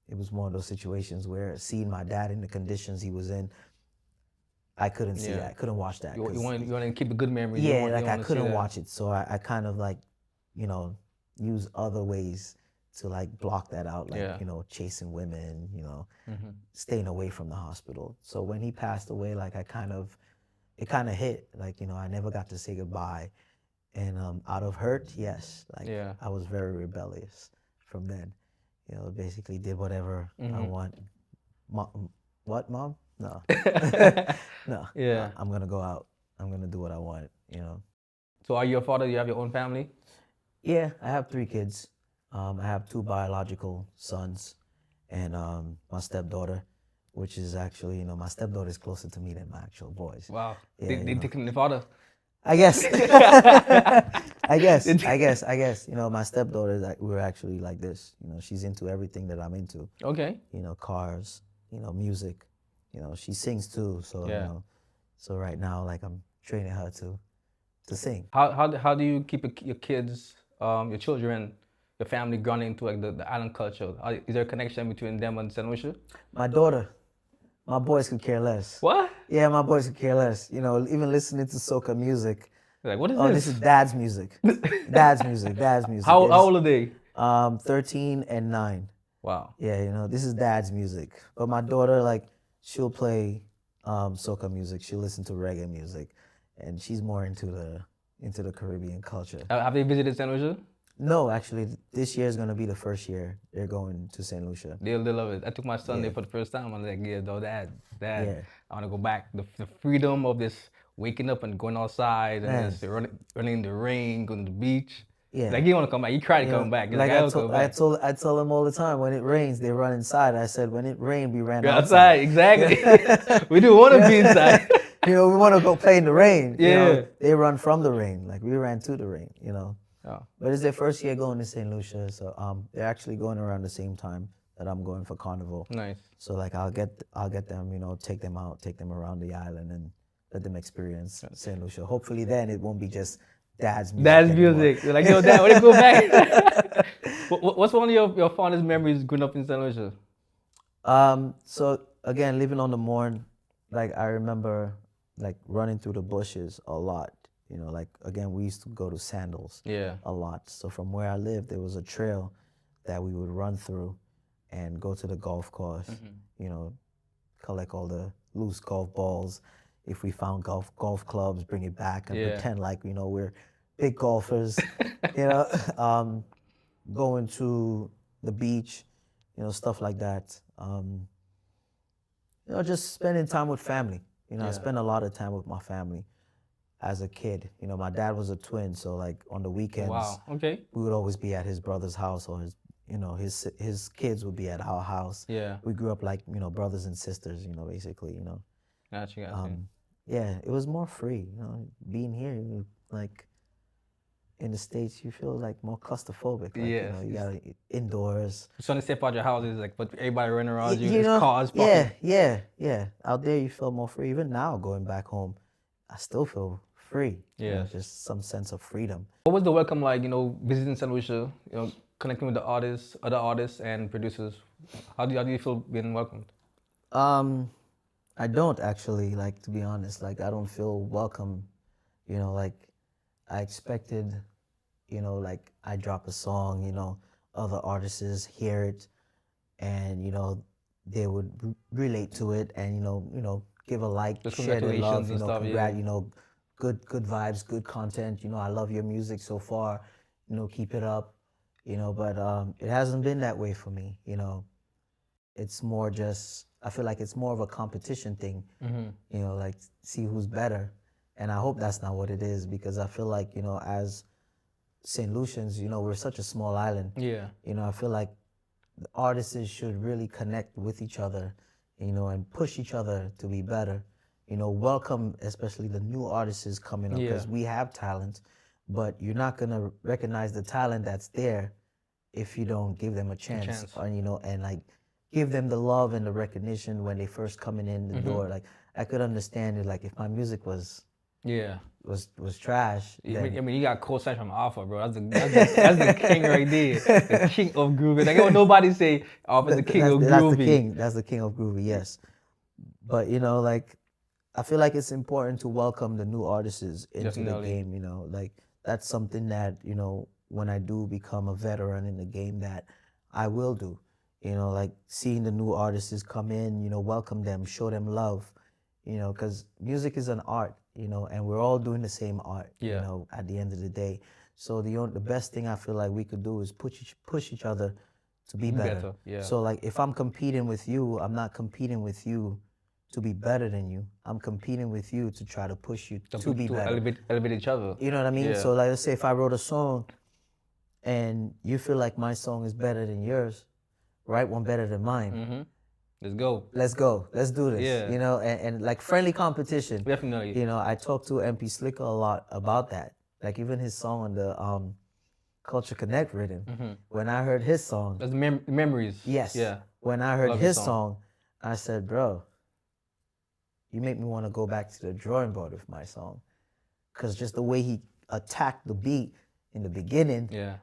[SPEAKER 2] It was one of those situations where seeing my dad in the conditions he was in, I couldn't see that. I couldn't watch that.
[SPEAKER 1] You want to keep a good memory.
[SPEAKER 2] Yeah, like I couldn't watch it, so I kind of like, you know, use other ways to like block that out, like, you know, chasing women, you know, staying away from the hospital. So when he passed away, like it kind of hit, like, you know, I never got to say goodbye. And out of hurt, yes, like I was very rebellious from then. You know, basically did whatever I want. What, Mom? No. No.
[SPEAKER 1] Yeah.
[SPEAKER 2] I'm going to go out. I'm going to do what I want, you know.
[SPEAKER 1] So are you a father? You have your own family?
[SPEAKER 2] Yeah, I have 3 kids. I have 2 biological sons and my stepdaughter, which is actually, you know, my stepdaughter is closer to me than my actual boys.
[SPEAKER 1] Wow.
[SPEAKER 2] Yeah,
[SPEAKER 1] they taking the father?
[SPEAKER 2] I guess. I guess. You know, my stepdaughter, we're actually like this. You know, she's into everything that I'm into.
[SPEAKER 1] Okay.
[SPEAKER 2] You know, cars, you know, music. You know, she sings too. So, you know, so right now, like I'm training her to sing.
[SPEAKER 1] How do you keep your kids, your children, your family grounded into like the island culture? Is there a connection between them and St. Lucia?
[SPEAKER 2] My daughter. My boys could care less.
[SPEAKER 1] What?
[SPEAKER 2] Yeah, my boys could care less. You know, even listening to Soca music.
[SPEAKER 1] Like, what is
[SPEAKER 2] this? Oh, this is dad's music. Dad's music.
[SPEAKER 1] How old are they?
[SPEAKER 2] 13 and 9.
[SPEAKER 1] Wow.
[SPEAKER 2] Yeah, you know, this is dad's music. But my daughter, like, she'll play Soca music. She'll listen to reggae music, and she's more into the Caribbean culture.
[SPEAKER 1] Have they visited St. Lucia?
[SPEAKER 2] No, actually, this year is gonna be the first year they're going to St. Lucia.
[SPEAKER 1] They love it. I took my son there for the first time. I'm like, yeah, though, Dad,
[SPEAKER 2] Yeah.
[SPEAKER 1] I want to go back. The freedom of this waking up and going outside and just running in the rain, going to the beach.
[SPEAKER 2] Yeah.
[SPEAKER 1] Like, he want to come back. He tried to come back. He's
[SPEAKER 2] Like
[SPEAKER 1] I
[SPEAKER 2] told him all the time, when it rains, they run inside. I said, when it rained, we ran
[SPEAKER 1] outside. Exactly. We do want to be inside.
[SPEAKER 2] You know, we want to go play in the rain.
[SPEAKER 1] Yeah.
[SPEAKER 2] You know, they run from the rain. Like, we ran to the rain, you know.
[SPEAKER 1] Oh.
[SPEAKER 2] But it's their first year going to St. Lucia, so they're actually going around the same time that I'm going for Carnival.
[SPEAKER 1] Nice.
[SPEAKER 2] So like I'll get them, you know, take them out, take them around the island, and let them experience St. Lucia. Hopefully, then it won't be just dad's music.
[SPEAKER 1] Dad's music. You're like, yo, Dad, when you go back. What's one of your fondest memories growing up in St. Lucia?
[SPEAKER 2] So again, living on the Morn, like I remember like running through the bushes a lot. You know, like, again, we used to go to Sandals a lot. So from where I lived, there was a trail that we would run through and go to the golf course, you know, collect all the loose golf balls. If we found golf clubs, bring it back and pretend like, you know, we're big golfers, you know, going to the beach, you know, stuff like that. You know, just spending time with family. You know, I spend a lot of time with my family. As a kid, you know, my dad was a twin, so like on the weekends, we would always be at his brother's house, or his kids would be at our house.
[SPEAKER 1] Yeah.
[SPEAKER 2] We grew up like, you know, brothers and sisters, you know, basically, you know.
[SPEAKER 1] Gotcha.
[SPEAKER 2] Yeah, it was more free, you know, being here, like, in the States, you feel like more claustrophobic. Like,
[SPEAKER 1] Yes.
[SPEAKER 2] you gotta indoors.
[SPEAKER 1] You're trying to step out your house, it's like, but everybody running around you,
[SPEAKER 2] You
[SPEAKER 1] there's
[SPEAKER 2] know,
[SPEAKER 1] cars parking.
[SPEAKER 2] yeah. Out there, you feel more free. Even now, going back home, I still feel free.
[SPEAKER 1] Yes.
[SPEAKER 2] Just some sense of freedom.
[SPEAKER 1] What was the welcome like, visiting St. Lucia, connecting with the artists, other artists and producers? How do you feel being welcomed?
[SPEAKER 2] I don't actually, like, to be honest. Like, I don't feel welcome. Like, I expected, like, I drop a song, other artists hear it, and they would relate to it, and give a like,
[SPEAKER 1] Just
[SPEAKER 2] share their love,
[SPEAKER 1] congratulations and stuff, yeah.
[SPEAKER 2] Good vibes, good content. I love your music so far. Keep it up. But it hasn't been that way for me. It's more just, I feel like it's more of a competition thing. Like, see who's better, and I hope that's not what it is, because I feel like as St. Lucians, we're such a small island.
[SPEAKER 1] Yeah.
[SPEAKER 2] I feel like the artists should really connect with each other, and push each other to be better. Welcome especially the new artists coming up, because we have talent, but you're not gonna recognize the talent that's there if you don't give them a chance. And like, give them the love and the recognition when they first coming in the door. Like, I could understand it. Like, if my music was trash.
[SPEAKER 1] Then, you got co-sign from Alpha, bro. That's the king right there. The king of groovy. Like, nobody say Alpha's the king of groovy.
[SPEAKER 2] That's the king of groovy, yes. But like, I feel like it's important to welcome the new artists into the game. Like, that's something that when I do become a veteran in the game, that I will do. Like, seeing the new artists come in, welcome them, show them love, because music is an art, and we're all doing the same art, at the end of the day. So the best thing I feel like we could do is push each other to be better.
[SPEAKER 1] Yeah.
[SPEAKER 2] So, like, if I'm competing with you, I'm not competing with you to be better than you. I'm competing with you to try to push you to be better.
[SPEAKER 1] Elevate each other.
[SPEAKER 2] You know what I mean?
[SPEAKER 1] Yeah.
[SPEAKER 2] So, like, let's say if I wrote a song and you feel like my song is better than yours, write one better than mine.
[SPEAKER 1] Let's go.
[SPEAKER 2] Let's do this.
[SPEAKER 1] Yeah.
[SPEAKER 2] And like, friendly competition.
[SPEAKER 1] Definitely.
[SPEAKER 2] I talked to MP Slicker a lot about that. Like, even his song on the Culture Connect rhythm. When I heard his song.
[SPEAKER 1] That's memories.
[SPEAKER 2] Yes.
[SPEAKER 1] Yeah.
[SPEAKER 2] When I heard his song, I said, bro, you make me want to go back to the drawing board with my song. Because just the way he attacked the beat in the beginning.
[SPEAKER 1] Yeah.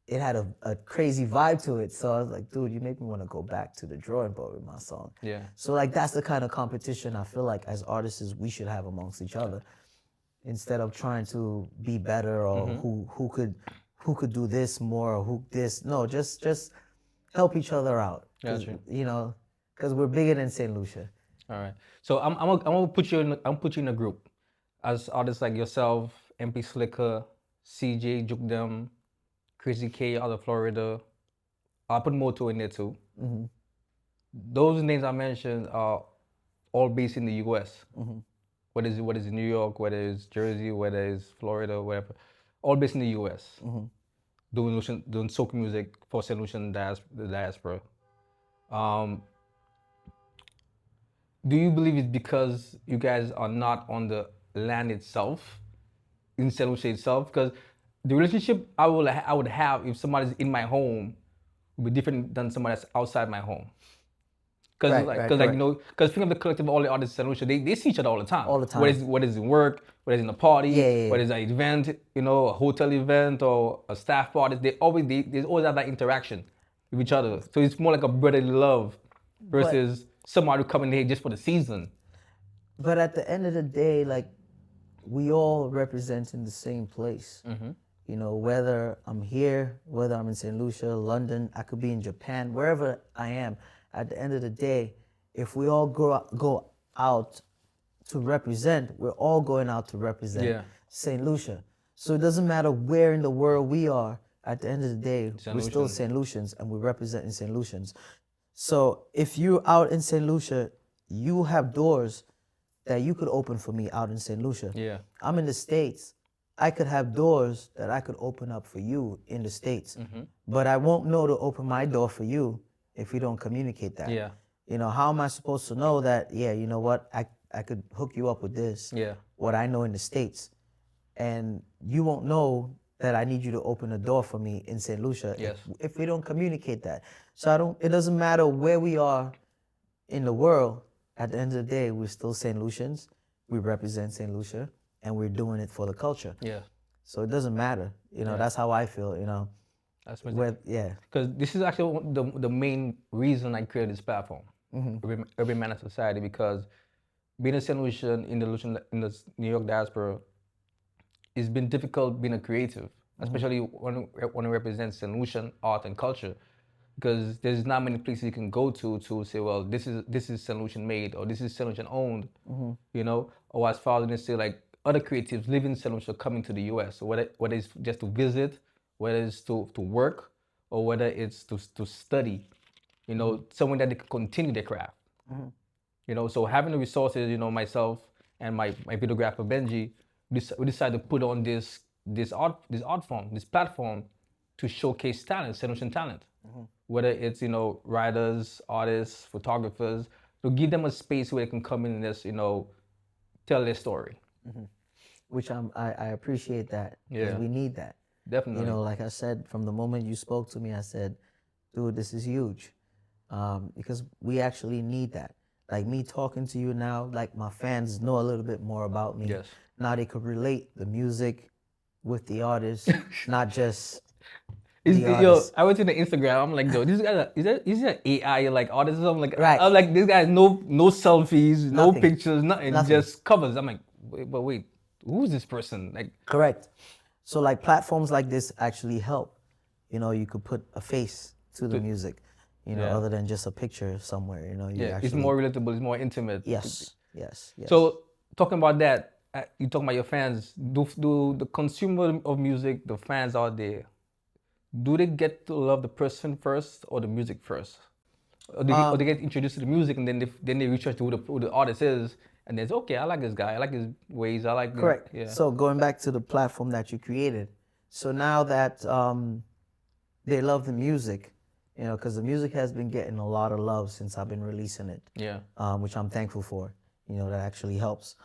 [SPEAKER 2] It had a crazy vibe to it. So I was like, dude, you make me want to go back to the drawing board with my song.
[SPEAKER 1] Yeah.
[SPEAKER 2] So, like, that's the kind of competition I feel like as artists we should have amongst each other. Instead of trying to be better, or who could do this more, or who this. No, just help each other out.
[SPEAKER 1] Gotcha.
[SPEAKER 2] Because we're bigger than St. Lucia.
[SPEAKER 1] All right. So I'm gonna put you in a group as artists like yourself, MP Slicker, CJ, Juke Them, Crazy K out of Florida. I'll put Moto in there too. Those names I mentioned are all based in the U.S. Whether it's New York, whether it's Jersey, whether it's Florida, whatever, all based in the U.S. Doing soca music for St. Lucian the diaspora. Do you believe it's because you guys are not on the land itself, in St. Lucia itself? Because the relationship I would have if somebody's in my home would be different than somebody that's outside my home. Because think of the collective of all the artists in St. Lucia, they see each other all the time.
[SPEAKER 2] All the time.
[SPEAKER 1] Whether it's in work, whether it's in a party,
[SPEAKER 2] Yeah.
[SPEAKER 1] whether it's an event, a hotel event or a staff party, they always have that interaction with each other. So it's more like a brotherly love versus somebody coming here just for the season.
[SPEAKER 2] But at the end of the day, like, we all represent in the same place. Whether I'm here, whether I'm in St. Lucia, London, I could be in Japan, wherever I am. At the end of the day, if we all go out to represent, we're all going out to represent St. Lucia. So it doesn't matter where in the world we are. At the end of the day, we're still St. Lucians, and we're representing St. Lucians. So if you're out in St. Lucia, you have doors that you could open for me out in St. Lucia.
[SPEAKER 1] Yeah.
[SPEAKER 2] I'm in the States. I could have doors that I could open up for you in the States. But I won't know to open my door for you if we don't communicate that.
[SPEAKER 1] Yeah.
[SPEAKER 2] How am I supposed to know that, you know what, I could hook you up with this, what I know in the States. and you won't know that I need you to open a door for me in St. Lucia
[SPEAKER 1] Yes.
[SPEAKER 2] if we don't communicate that. So it doesn't matter where we are in the world, at the end of the day, we're still St. Lucians. We represent St. Lucia, and we're doing it for the culture.
[SPEAKER 1] Yeah.
[SPEAKER 2] So it doesn't matter. That's how I feel,
[SPEAKER 1] That's
[SPEAKER 2] yeah.
[SPEAKER 1] Because this is actually the main reason I created this platform, Urban Man Society, because being a St. Lucian in the New York diaspora, it's been difficult being a creative, especially when it represents St. Lucian art and culture, because there's not many places you can go to say, well, this is St. Lucian made, or this is St. Lucian owned, or as far as they say, like other creatives living in St. Lucia coming to the U.S. So whether it's just to visit, whether it's to work, or whether it's to study, somewhere that they can continue their craft. So having the resources, myself and my videographer Benji, we decided to put on this art form, this platform, to showcase talent, St. Lucian talent. Whether it's writers, artists, photographers, to give them a space where they can come in and just tell their story.
[SPEAKER 2] Which I appreciate that, because we need that.
[SPEAKER 1] Definitely.
[SPEAKER 2] Like I said, from the moment you spoke to me, I said, dude, this is huge, because we actually need that. Like me talking to you now, like my fans know a little bit more about me.
[SPEAKER 1] Yes.
[SPEAKER 2] Now they could relate the music with the artist, not just
[SPEAKER 1] Yo, I went to the Instagram. I'm like, yo, this guy is that AI like artist? I'm like,
[SPEAKER 2] right.
[SPEAKER 1] I'm like, this guy has no selfies,
[SPEAKER 2] Nothing.
[SPEAKER 1] no pictures, nothing, just covers. I'm like, wait, who's this person? Like,
[SPEAKER 2] correct. So like platforms like this actually help. You could put a face to the music, other than just a picture somewhere.
[SPEAKER 1] It's more relatable, it's more intimate.
[SPEAKER 2] Yes.
[SPEAKER 1] So talking about that, you talking about your fans. Do the consumer of music, the fans out there, do they get to love the person first or the music first? Or they get introduced to the music and then they research who the artist is, and then it's okay, I like this guy, I like his ways, I like
[SPEAKER 2] correct.
[SPEAKER 1] Yeah.
[SPEAKER 2] So going back to the platform that you created, so now that they love the music, because the music has been getting a lot of love since I've been releasing it.
[SPEAKER 1] Yeah.
[SPEAKER 2] Which I'm thankful for. That actually helps.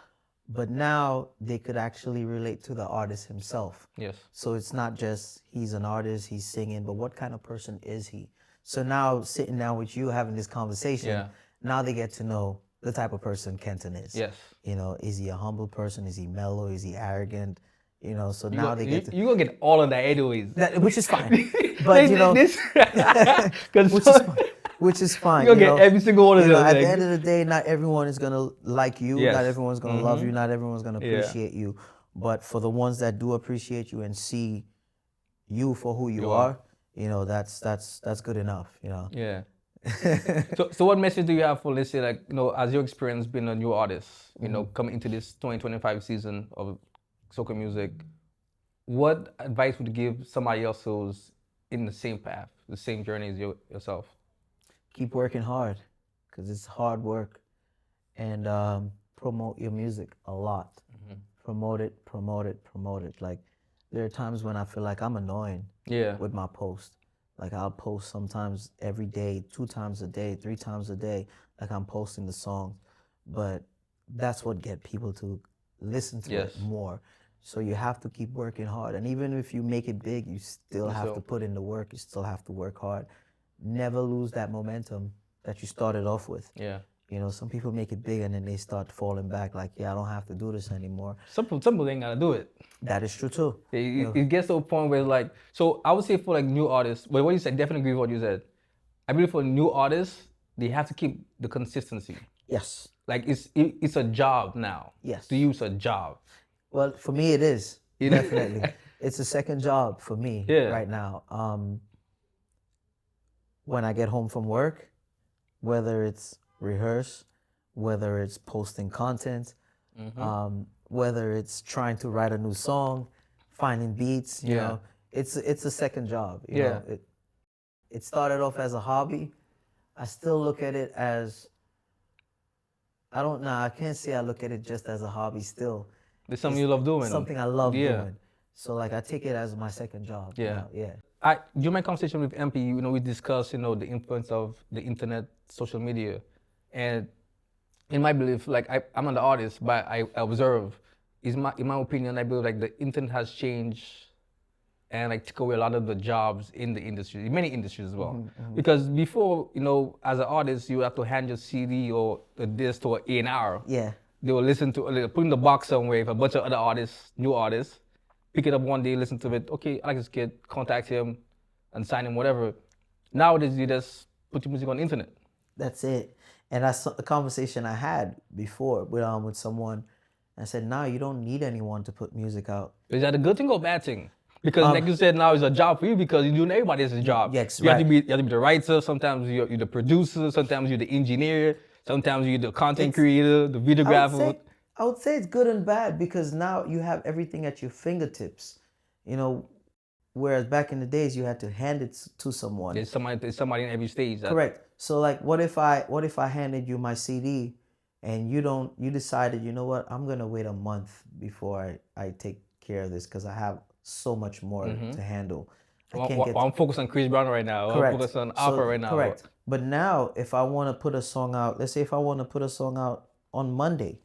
[SPEAKER 2] But now they could actually relate to the artist himself.
[SPEAKER 1] Yes.
[SPEAKER 2] So it's not just he's an artist, he's singing, but what kind of person is he? So now sitting down with you, having this conversation, now they get to know the type of person K'nton is.
[SPEAKER 1] Yes.
[SPEAKER 2] Is he a humble person? Is he mellow? Is he arrogant? So now they get to...
[SPEAKER 1] You're going to get all of that anyways.
[SPEAKER 2] Which is fine. But, which is fine.
[SPEAKER 1] You're going to get every single one of them.
[SPEAKER 2] At the end of the day, not everyone is going to like you.
[SPEAKER 1] Yes.
[SPEAKER 2] Not everyone's going to love you. Not everyone's going to appreciate you. But for the ones that do appreciate you and see you for who you are, that's good enough,
[SPEAKER 1] Yeah. So what message do you have for, let's say, like, as your experience being a new artist, coming into this 2025 season of Soca music, what advice would you give somebody else who's in the same path, the same journey as yourself?
[SPEAKER 2] Keep working hard, because it's hard work, and promote your music a lot. Promote it. Like, there are times when I feel like I'm annoying with my post. Like, I'll post sometimes every day, 2 times a day, 3 times a day, like I'm posting the song. But that's what get people to listen to it more. So you have to keep working hard. And even if you make it big, you still have to put in the work. You still have to work hard. Never lose that momentum that you started off with.
[SPEAKER 1] Yeah.
[SPEAKER 2] Some people make it big and then they start falling back like, I don't have to do this anymore.
[SPEAKER 1] Some people ain't gotta do it.
[SPEAKER 2] That is true too.
[SPEAKER 1] It gets to a point where, like, so I would say for like new artists, but what you said, definitely agree with what you said. I believe for new artists, they have to keep the consistency.
[SPEAKER 2] Yes.
[SPEAKER 1] Like it's a job now.
[SPEAKER 2] Yes.
[SPEAKER 1] To use a job.
[SPEAKER 2] Well, for me it is. Definitely. It's a second job for me right now. When I get home from work, whether it's rehearse, whether it's posting content, whether it's trying to write a new song, finding beats, you know, it's a second job. You know, it started off as a hobby. I still look at it as, I can't say I look at it just as a hobby still.
[SPEAKER 1] It's something you love doing.
[SPEAKER 2] Something I love doing. So like I take it as my second job.
[SPEAKER 1] Yeah.
[SPEAKER 2] Yeah.
[SPEAKER 1] During my conversation with MP, we discussed, the influence of the internet, social media. And in my belief, like I'm not the artist, but I observe in my opinion, I believe like the internet has changed and like took away a lot of the jobs in the industry, in many industries as well. Because before, as an artist, you have to hand your CD or the disc to an A&R.
[SPEAKER 2] Yeah.
[SPEAKER 1] They will listen to, they'll put in the box somewhere with a bunch of other artists, new artists, pick it up one day, listen to it. Okay, I like this kid, contact him and sign him, whatever. Nowadays, you just put your music on the internet.
[SPEAKER 2] That's it. And that's a conversation I had before with someone. I said, now you don't need anyone to put music out.
[SPEAKER 1] Is that a good thing or a bad thing? Because like you said, now it's a job for you because you're doing everybody else's job.
[SPEAKER 2] Yes,
[SPEAKER 1] you have to be the writer, sometimes you're the producer, sometimes you're the engineer, sometimes you're the content creator, the videographer.
[SPEAKER 2] I would say it's good and bad because now you have everything at your fingertips. Whereas back in the days you had to hand it to someone.
[SPEAKER 1] There's somebody in every stage.
[SPEAKER 2] Correct. So like what if I handed you my CD and you decided, you know what, I'm gonna wait a month before I take care of this because I have so much more to handle.
[SPEAKER 1] I'm focused on Chris Brown right now.
[SPEAKER 2] Correct.
[SPEAKER 1] I'm focused on Alpha right now.
[SPEAKER 2] Correct. But now if I want to put a song out, let's say if I want to put a song out on Monday,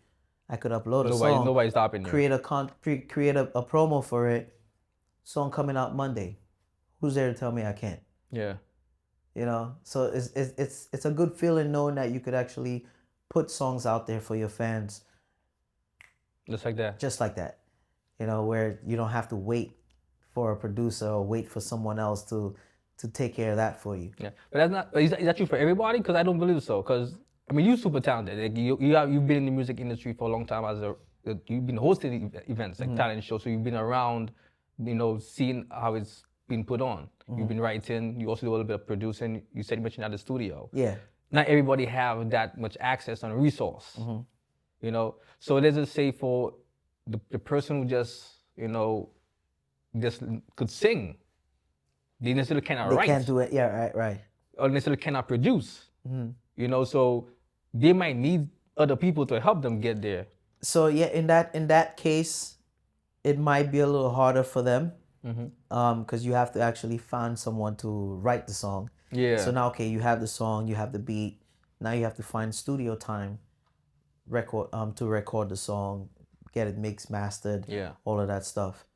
[SPEAKER 2] I could upload a song.
[SPEAKER 1] Nobody's stopping you.
[SPEAKER 2] Create a promo for it. Song coming out Monday. Who's there to tell me I can't?
[SPEAKER 1] Yeah.
[SPEAKER 2] So it's a good feeling knowing that you could actually put songs out there for your fans.
[SPEAKER 1] Just like that.
[SPEAKER 2] Just like that. Where you don't have to wait for a producer or wait for someone else to take care of that for you.
[SPEAKER 1] Yeah, but that's not. Is that true for everybody? Because I don't believe so. Because you're super talented. Like you've been in the music industry for a long time. You've been hosting events like talent shows. So you've been around, seeing how it's been put on. You've been writing. You also do a little bit of producing. You said you mentioned at the studio.
[SPEAKER 2] Yeah.
[SPEAKER 1] Not everybody have that much access on a resource. So let's just say for the person who just could sing, they necessarily cannot write.
[SPEAKER 2] They can't do it. Yeah, right.
[SPEAKER 1] Or necessarily cannot produce. So they might need other people to help them get there.
[SPEAKER 2] So yeah, in that case, it might be a little harder for them, because you have to actually find someone to write the song.
[SPEAKER 1] Yeah.
[SPEAKER 2] So now, okay, you have the song, you have the beat. Now you have to find studio time, to record the song, get it mixed, mastered, all of that stuff.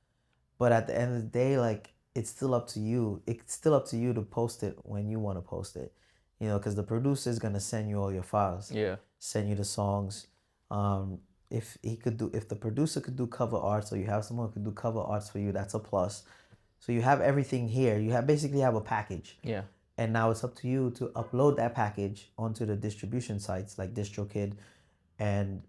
[SPEAKER 2] But at the end of the day, like, it's still up to you. It's still up to you to post it when you want to post it, because the producer is gonna send you all your files.
[SPEAKER 1] Yeah.
[SPEAKER 2] Send you the songs. If the producer could do cover arts, or you have someone who could do cover arts for you, that's a plus. So you have everything here. You basically have a package.
[SPEAKER 1] Yeah.
[SPEAKER 2] And now it's up to you to upload that package onto the distribution sites like DistroKid and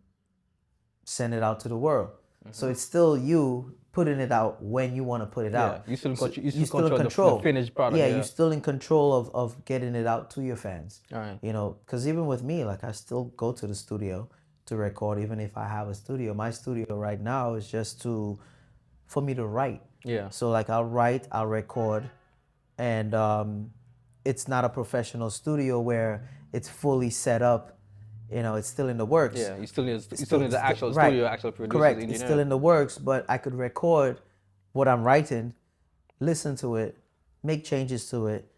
[SPEAKER 2] send it out to the world. So it's still you putting it out when you want to put it out.
[SPEAKER 1] You still
[SPEAKER 2] in control.
[SPEAKER 1] The finished product.
[SPEAKER 2] Yeah, you're still in control of getting it out to your fans.
[SPEAKER 1] All right.
[SPEAKER 2] Because even with me, like, I still go to the studio to record, even if I have a studio. My studio right now is just for me to write.
[SPEAKER 1] Yeah.
[SPEAKER 2] So like I'll write, I'll record, and it's not a professional studio where it's fully set up. It's still in the works.
[SPEAKER 1] Yeah, you still need the actual
[SPEAKER 2] right.
[SPEAKER 1] studio, actual producer.
[SPEAKER 2] Correct.
[SPEAKER 1] Engineer.
[SPEAKER 2] It's still in the works, but I could record what I'm writing, listen to it, make changes to it,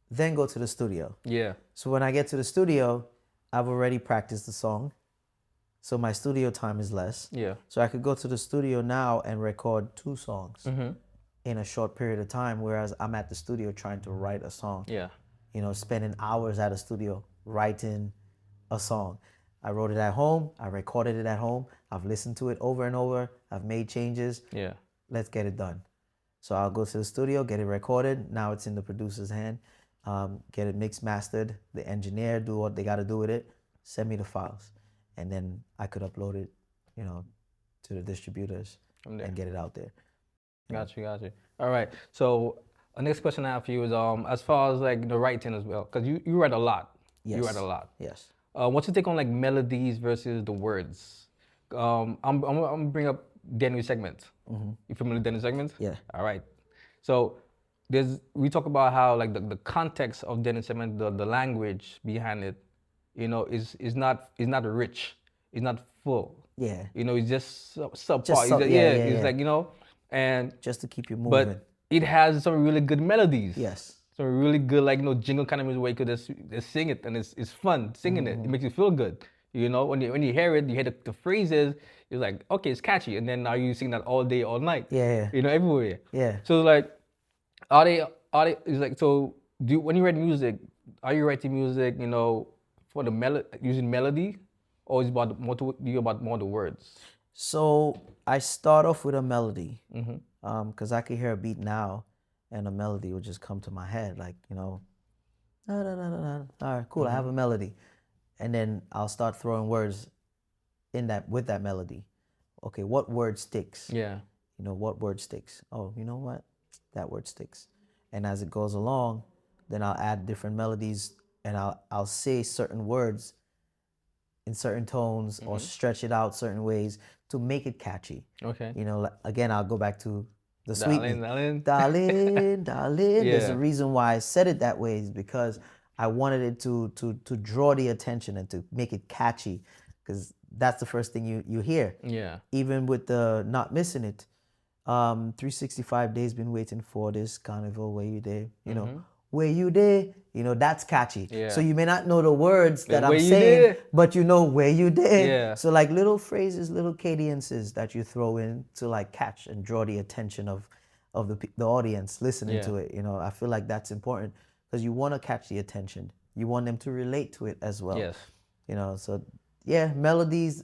[SPEAKER 2] then go to the studio.
[SPEAKER 1] Yeah.
[SPEAKER 2] So when I get to the studio, I've already practiced the song, so my studio time is less.
[SPEAKER 1] Yeah.
[SPEAKER 2] So I could go to the studio now and record 2 songs in a short period of time, whereas I'm at the studio trying to write a song.
[SPEAKER 1] Yeah.
[SPEAKER 2] Spending hours at a studio writing a song. I wrote it at home. I recorded it at home. I've listened to it over and over. I've made changes.
[SPEAKER 1] Yeah.
[SPEAKER 2] Let's get it done. So I'll go to the studio, get it recorded. Now it's in the producer's hand. Get it mixed, mastered. The engineer do what they got to do with it. Send me the files, and then I could upload it, to the distributors and get it out there.
[SPEAKER 1] Got you. All right. So the next question I have for you is as far as like the writing as well, because you write a lot.
[SPEAKER 2] Yes.
[SPEAKER 1] You write a lot.
[SPEAKER 2] Yes.
[SPEAKER 1] What's your take on like melodies versus the words? I'm gonna bring up Daniel's segment. You familiar with Daniel's segment?
[SPEAKER 2] Yeah.
[SPEAKER 1] All right. So we talk about how like the context of Daniel's segment, the language behind it, is not rich. It's not full.
[SPEAKER 2] Yeah.
[SPEAKER 1] It's just subpar.
[SPEAKER 2] Just
[SPEAKER 1] It's like and
[SPEAKER 2] just to keep you moving.
[SPEAKER 1] but it has some really good melodies.
[SPEAKER 2] Yes.
[SPEAKER 1] Some really good, like, jingle kind of music where you could just sing it, and it's fun singing it. It makes you feel good. You know, when you hear it, you hear the phrases, you're like, okay, it's catchy. And then now you sing that all day, all night.
[SPEAKER 2] Yeah.
[SPEAKER 1] You know, everywhere.
[SPEAKER 2] Yeah.
[SPEAKER 1] So like, are they it's like, so when you write music, are you writing music, you know, for the using melody, or is it about more the words?
[SPEAKER 2] So I start off with a melody, because I could hear a beat now, and a melody would just come to my head, like, you know, da, da, da, da, da. All right, cool. I have a melody, and then I'll start throwing words in that with that melody. Okay, what word sticks?
[SPEAKER 1] Yeah.
[SPEAKER 2] You know, what word sticks? Oh, you know what? That word sticks. And as it goes along, then I'll add different melodies, and I'll say certain words in certain tones or stretch it out certain ways to make it catchy.
[SPEAKER 1] Okay.
[SPEAKER 2] You know, again, I'll go back to the
[SPEAKER 1] Darling,
[SPEAKER 2] sweetness.
[SPEAKER 1] darling.
[SPEAKER 2] Darling, darling. There's
[SPEAKER 1] Yeah.
[SPEAKER 2] a reason why I said it that way, is because I wanted it to draw the attention and to make it catchy, because that's the first thing you hear.
[SPEAKER 1] Yeah.
[SPEAKER 2] Even with the Not Missing It, 365 days been waiting for this carnival, where you there, you know, where you there, you know, that's catchy.
[SPEAKER 1] Yeah.
[SPEAKER 2] So you may not know the words that
[SPEAKER 1] where
[SPEAKER 2] I'm
[SPEAKER 1] you
[SPEAKER 2] saying,
[SPEAKER 1] there?
[SPEAKER 2] but you know where you there.
[SPEAKER 1] Yeah.
[SPEAKER 2] So like little phrases, little cadences that you throw in to like catch and draw the attention of the audience listening to it. You know, I feel like that's important, because you want to catch the attention. You want them to relate to it as well.
[SPEAKER 1] Yes.
[SPEAKER 2] You know, so yeah, melodies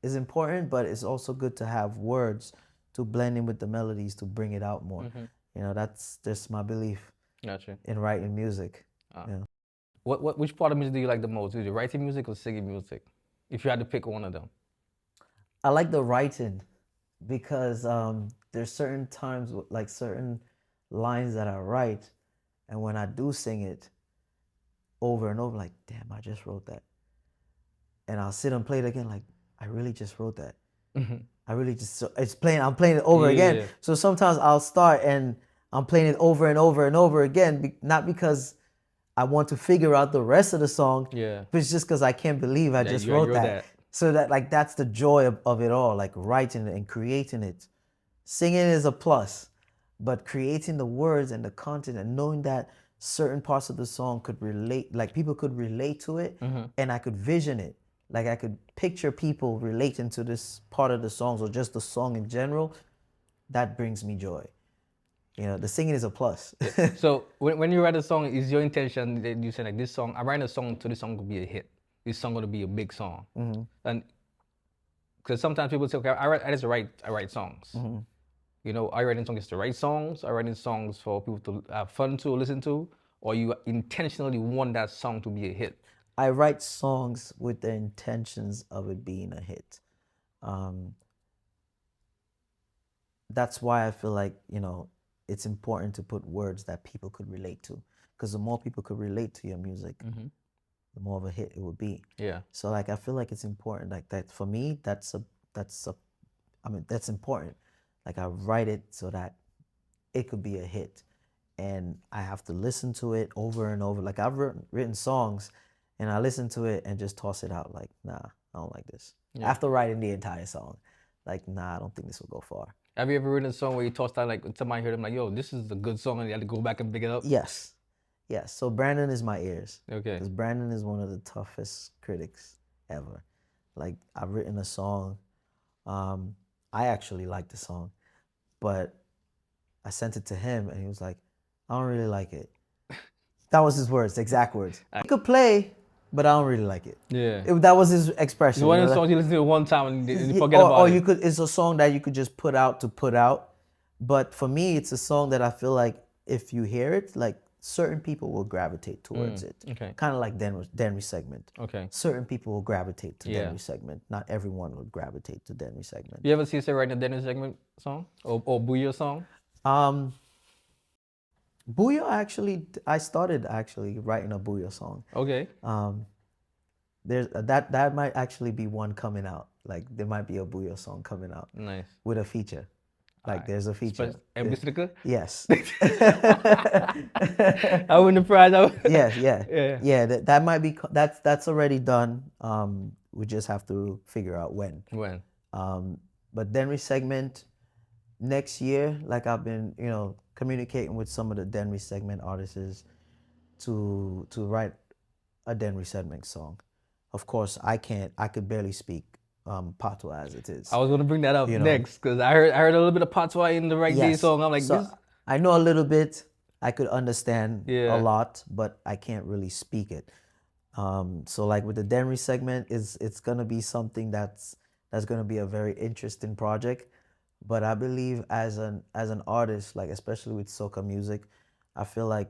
[SPEAKER 2] is important, but it's also good to have words to blend in with the melodies to bring it out more. You know, that's just my belief
[SPEAKER 1] Gotcha.
[SPEAKER 2] in writing music. Yeah.
[SPEAKER 1] Which part of music do you like the most? Is it writing music or singing music? If you had to pick one of them.
[SPEAKER 2] I like the writing, because there's certain times, like certain lines that I write, and when I do sing it over and over, like, damn, I just wrote that. And I'll sit and play it again, like, I really just wrote that. I really just, so I'm playing it over again.
[SPEAKER 1] Yeah.
[SPEAKER 2] So sometimes I'll start and I'm playing it over and over and over again, not because I want to figure out the rest of the song,
[SPEAKER 1] Yeah.
[SPEAKER 2] but it's just because I can't believe I just
[SPEAKER 1] you
[SPEAKER 2] wrote
[SPEAKER 1] wrote
[SPEAKER 2] that.
[SPEAKER 1] that.
[SPEAKER 2] So that, like, that's the joy of it all, like writing it and creating it. Singing is a plus, but creating the words and the content and knowing that certain parts of the song could relate, like people could relate to it, and I could vision it. Like I could picture people relating to this part of the songs or just the song in general. That brings me joy. You know, the singing is a plus.
[SPEAKER 1] So when you write a song, is your intention that you say like, this song, I'm writing a song so this song could be a hit. This song gonna be a big song. And because sometimes people say, okay, I write songs. You know, are you writing songs just to write songs? Are you writing songs for people to have fun to listen to? Or you intentionally want that song to be a hit?
[SPEAKER 2] I write songs with the intentions of it being a hit. That's why I feel like, you know, it's important to put words that people could relate to. Because the more people could relate to your music, the more of a hit it would be.
[SPEAKER 1] Yeah.
[SPEAKER 2] So like I feel like it's important, like that for me, that's important. Like I write it so that it could be a hit. And I have to listen to it over and over. Like I've written songs and I listen to it and just toss it out. Like, nah, I don't like this.
[SPEAKER 1] Yeah.
[SPEAKER 2] After writing the entire song, like, nah, I don't think this will go far.
[SPEAKER 1] Have you ever written a song where you tossed out, like somebody heard them like, yo, this is a good song, and you had to go back and pick it up?
[SPEAKER 2] Yes. Yes. So Brandon is my ears.
[SPEAKER 1] Okay.
[SPEAKER 2] Because Brandon is one of the toughest critics ever. Like I've written a song. I actually like the song, but I sent it to him and he was like, I don't really like it. That was his words, exact words. I could play, but I don't really like it.
[SPEAKER 1] Yeah.
[SPEAKER 2] That was his expression.
[SPEAKER 1] It's one of the songs you listen to one time and you forget about it.
[SPEAKER 2] Or you could, it's a song that you could just put out to put out. But for me, it's a song that I feel like if you hear it, like certain people will gravitate towards it.
[SPEAKER 1] Okay.
[SPEAKER 2] Kind of like Denry Segment.
[SPEAKER 1] Okay.
[SPEAKER 2] Certain people will gravitate to
[SPEAKER 1] Yeah.
[SPEAKER 2] Denry Segment. Not everyone would gravitate to Denry Segment.
[SPEAKER 1] You ever see her writing a Dennis segment song or Booyah song?
[SPEAKER 2] Booyah, I started writing a Booyah song.
[SPEAKER 1] Okay.
[SPEAKER 2] There's that might actually be one coming out. Like there might be a Booyah song coming out.
[SPEAKER 1] Nice.
[SPEAKER 2] With a feature. Like there's a feature. Yes.
[SPEAKER 1] I win the prize.
[SPEAKER 2] Yeah. That might be, that's already done. We just have to figure out when.
[SPEAKER 1] When?
[SPEAKER 2] But Denry Segment next year, like I've been, you know, communicating with some of the Denry Segment artists to write a Denry Segment song. Of course, I could barely speak patois as it is.
[SPEAKER 1] I was gonna bring that up
[SPEAKER 2] You know.
[SPEAKER 1] next because I heard a little bit of patois in the Right Day
[SPEAKER 2] Yes.
[SPEAKER 1] song. I'm like,
[SPEAKER 2] So
[SPEAKER 1] this.
[SPEAKER 2] I know a little bit. I could understand
[SPEAKER 1] Yeah.
[SPEAKER 2] a lot, but I can't really speak it. So like with the Denry segment, it's gonna be something that's gonna be a very interesting project. But I believe as an artist, like especially with soca music, I feel like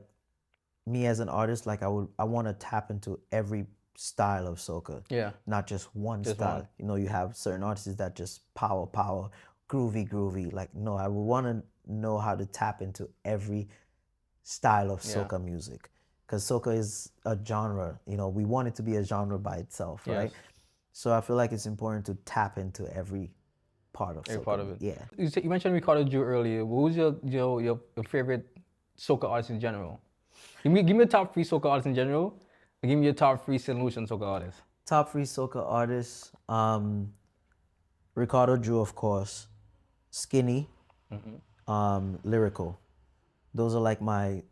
[SPEAKER 2] me as an artist, like I want to tap into every style of soca,
[SPEAKER 1] Yeah.
[SPEAKER 2] not just one
[SPEAKER 1] Just
[SPEAKER 2] style.
[SPEAKER 1] one.
[SPEAKER 2] You know, you have certain artists that just power, groovy. Like no, I would want to know how to tap into every style of
[SPEAKER 1] Yeah.
[SPEAKER 2] soca music, because soca is a genre. You know, we want it to be a genre by itself, right?
[SPEAKER 1] Yes.
[SPEAKER 2] So I feel like it's important to tap into every part of
[SPEAKER 1] Every
[SPEAKER 2] soca.
[SPEAKER 1] part of it.
[SPEAKER 2] Yeah.
[SPEAKER 1] You mentioned Ricardo Jew earlier. What was your favorite soca artist in general? Give me the top 3 soca artists in general. And give me your top 3 St. Lucian soca artists.
[SPEAKER 2] Top 3 soca artists. Ricardo Drew, of course. Skinny. Lyrical. Those are like my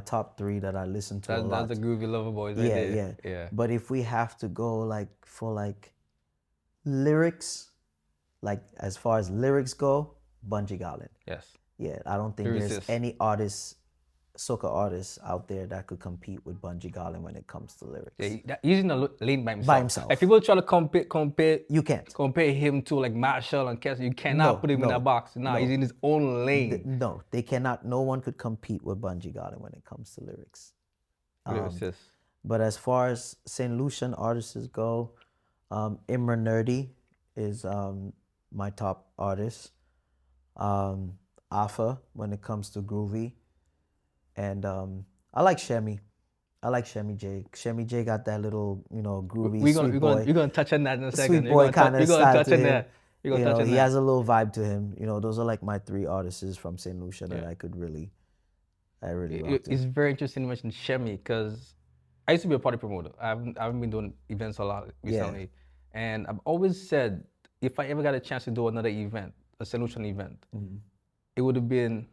[SPEAKER 2] top 3 that I listen to a lot.
[SPEAKER 1] That's the groovy lover boys right there. Yeah.
[SPEAKER 2] But if we have to go like for like lyrics, like as far as lyrics go, Bunji Garlin.
[SPEAKER 1] Yes.
[SPEAKER 2] Yeah, I don't think there's any soca artists out there that could compete with Bunji Garlin when it comes to lyrics.
[SPEAKER 1] Yeah, he's in a lane by himself.
[SPEAKER 2] By himself.
[SPEAKER 1] Like people try to compare.
[SPEAKER 2] You can't.
[SPEAKER 1] Compare him to like Marshall and Kessler. You cannot put him in that box. No, he's in his own lane.
[SPEAKER 2] No, they cannot. No one could compete with Bunji Garlin when it comes to lyrics. But as far as St. Lucian artists go, Imran Nerdy is my top artist. Afa when it comes to groovy. And I like Shemi. I like Shemi J. Shemi J got that little, groovy sweet boy.
[SPEAKER 1] You're gonna touch on that in a second.
[SPEAKER 2] Sweet boy kind of style to him.
[SPEAKER 1] You're gonna touch on that.
[SPEAKER 2] He has a little vibe to him. Those are like my 3 artists from St. Lucia that I really rock to.
[SPEAKER 1] It's very interesting to mention Shemi because I used to be a party promoter. I haven't been doing events a lot recently, and I've always said if I ever got a chance to do another event, a St. Lucian event, it would have been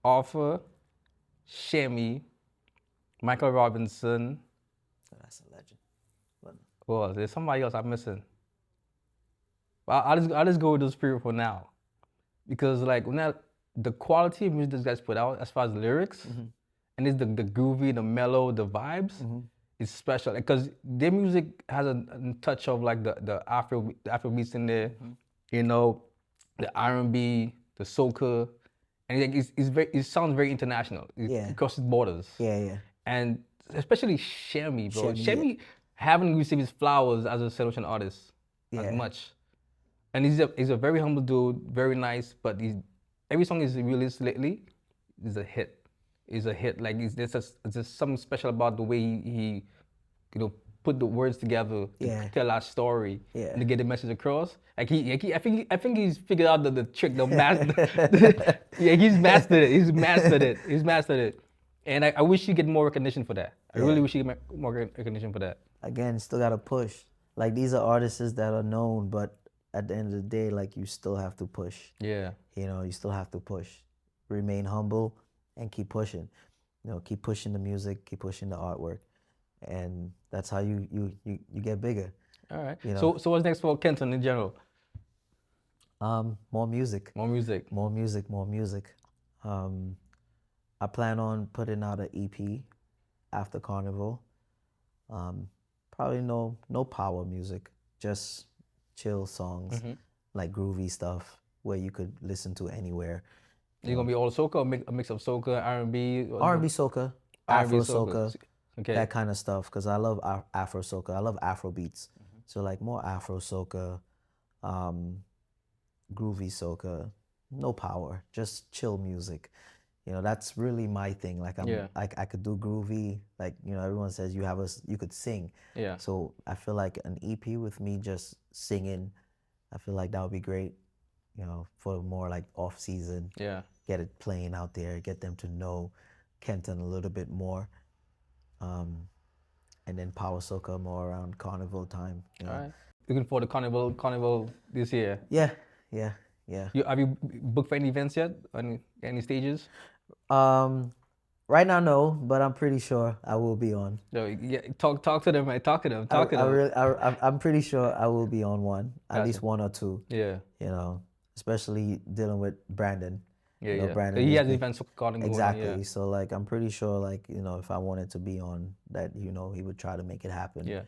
[SPEAKER 1] Arthur, Shemi, Michael Robinson.
[SPEAKER 2] That's a legend.
[SPEAKER 1] Well, there's somebody else I'm missing. But I'll just go with those people for now, because like the quality of music these guys put out as far as lyrics, and it's the groovy, the mellow, the vibes, is special. Because their music has a touch of like the Afro beats in there, the R&B, the soca. And it sounds very international. It crosses borders.
[SPEAKER 2] Yeah.
[SPEAKER 1] And especially Shemi, bro. Shemi haven't received his flowers as a St. Lucian artist as much. And he's a very humble dude, very nice. But every song he's released lately is a hit. It's a hit. Like there's just something special about the way he put the words together to tell our story and to get the message across. Like I think he's figured out the trick, the master. He's mastered it. He's mastered it. And I wish he get more recognition for that. I really wish he get more recognition for that.
[SPEAKER 2] Again, still gotta push. Like these are artists that are known, but at the end of the day, like you still have to push.
[SPEAKER 1] Yeah.
[SPEAKER 2] You still have to push. Remain humble and keep pushing. Keep pushing the music, keep pushing the artwork. And that's how you get bigger.
[SPEAKER 1] All right. So what's next for K'nton in general?
[SPEAKER 2] More music. I plan on putting out an EP after Carnival. Probably no power music, just chill songs, like groovy stuff where you could listen to anywhere.
[SPEAKER 1] You're gonna be all soca or a mix of soca, R&B?
[SPEAKER 2] R&B soca, Afro soca.
[SPEAKER 1] Okay.
[SPEAKER 2] That kind of stuff, because I love Afro soca. I love Afro beats. So like more Afro soca, groovy soca, no power, just chill music. That's really my thing. Like I could do groovy. Like everyone says you could sing.
[SPEAKER 1] Yeah.
[SPEAKER 2] So I feel like an EP with me just singing, I feel like that would be great. For more like off season.
[SPEAKER 1] Yeah.
[SPEAKER 2] Get it playing out there. Get them to know K'nton a little bit more. And then power soca more around Carnival time.
[SPEAKER 1] All right. Looking for the Carnival this year.
[SPEAKER 2] Yeah.
[SPEAKER 1] Have you booked for any events yet? Any stages?
[SPEAKER 2] Right now, no, but I'm pretty sure I will be on.
[SPEAKER 1] No, yeah, talk to them, right? Talk to them. Talk to
[SPEAKER 2] I
[SPEAKER 1] them.
[SPEAKER 2] really, I'm pretty sure I will be on one, at
[SPEAKER 1] Gotcha.
[SPEAKER 2] least one or two.
[SPEAKER 1] Yeah.
[SPEAKER 2] You know, especially dealing with Brandon.
[SPEAKER 1] Yeah,
[SPEAKER 2] You know,
[SPEAKER 1] yeah.
[SPEAKER 2] Brandon
[SPEAKER 1] He
[SPEAKER 2] is
[SPEAKER 1] has
[SPEAKER 2] big.
[SPEAKER 1] events going on. Yeah.
[SPEAKER 2] Exactly. So like, I'm pretty sure like, you know, if I wanted to be on that, you know, he would try to make it happen.
[SPEAKER 1] Yeah.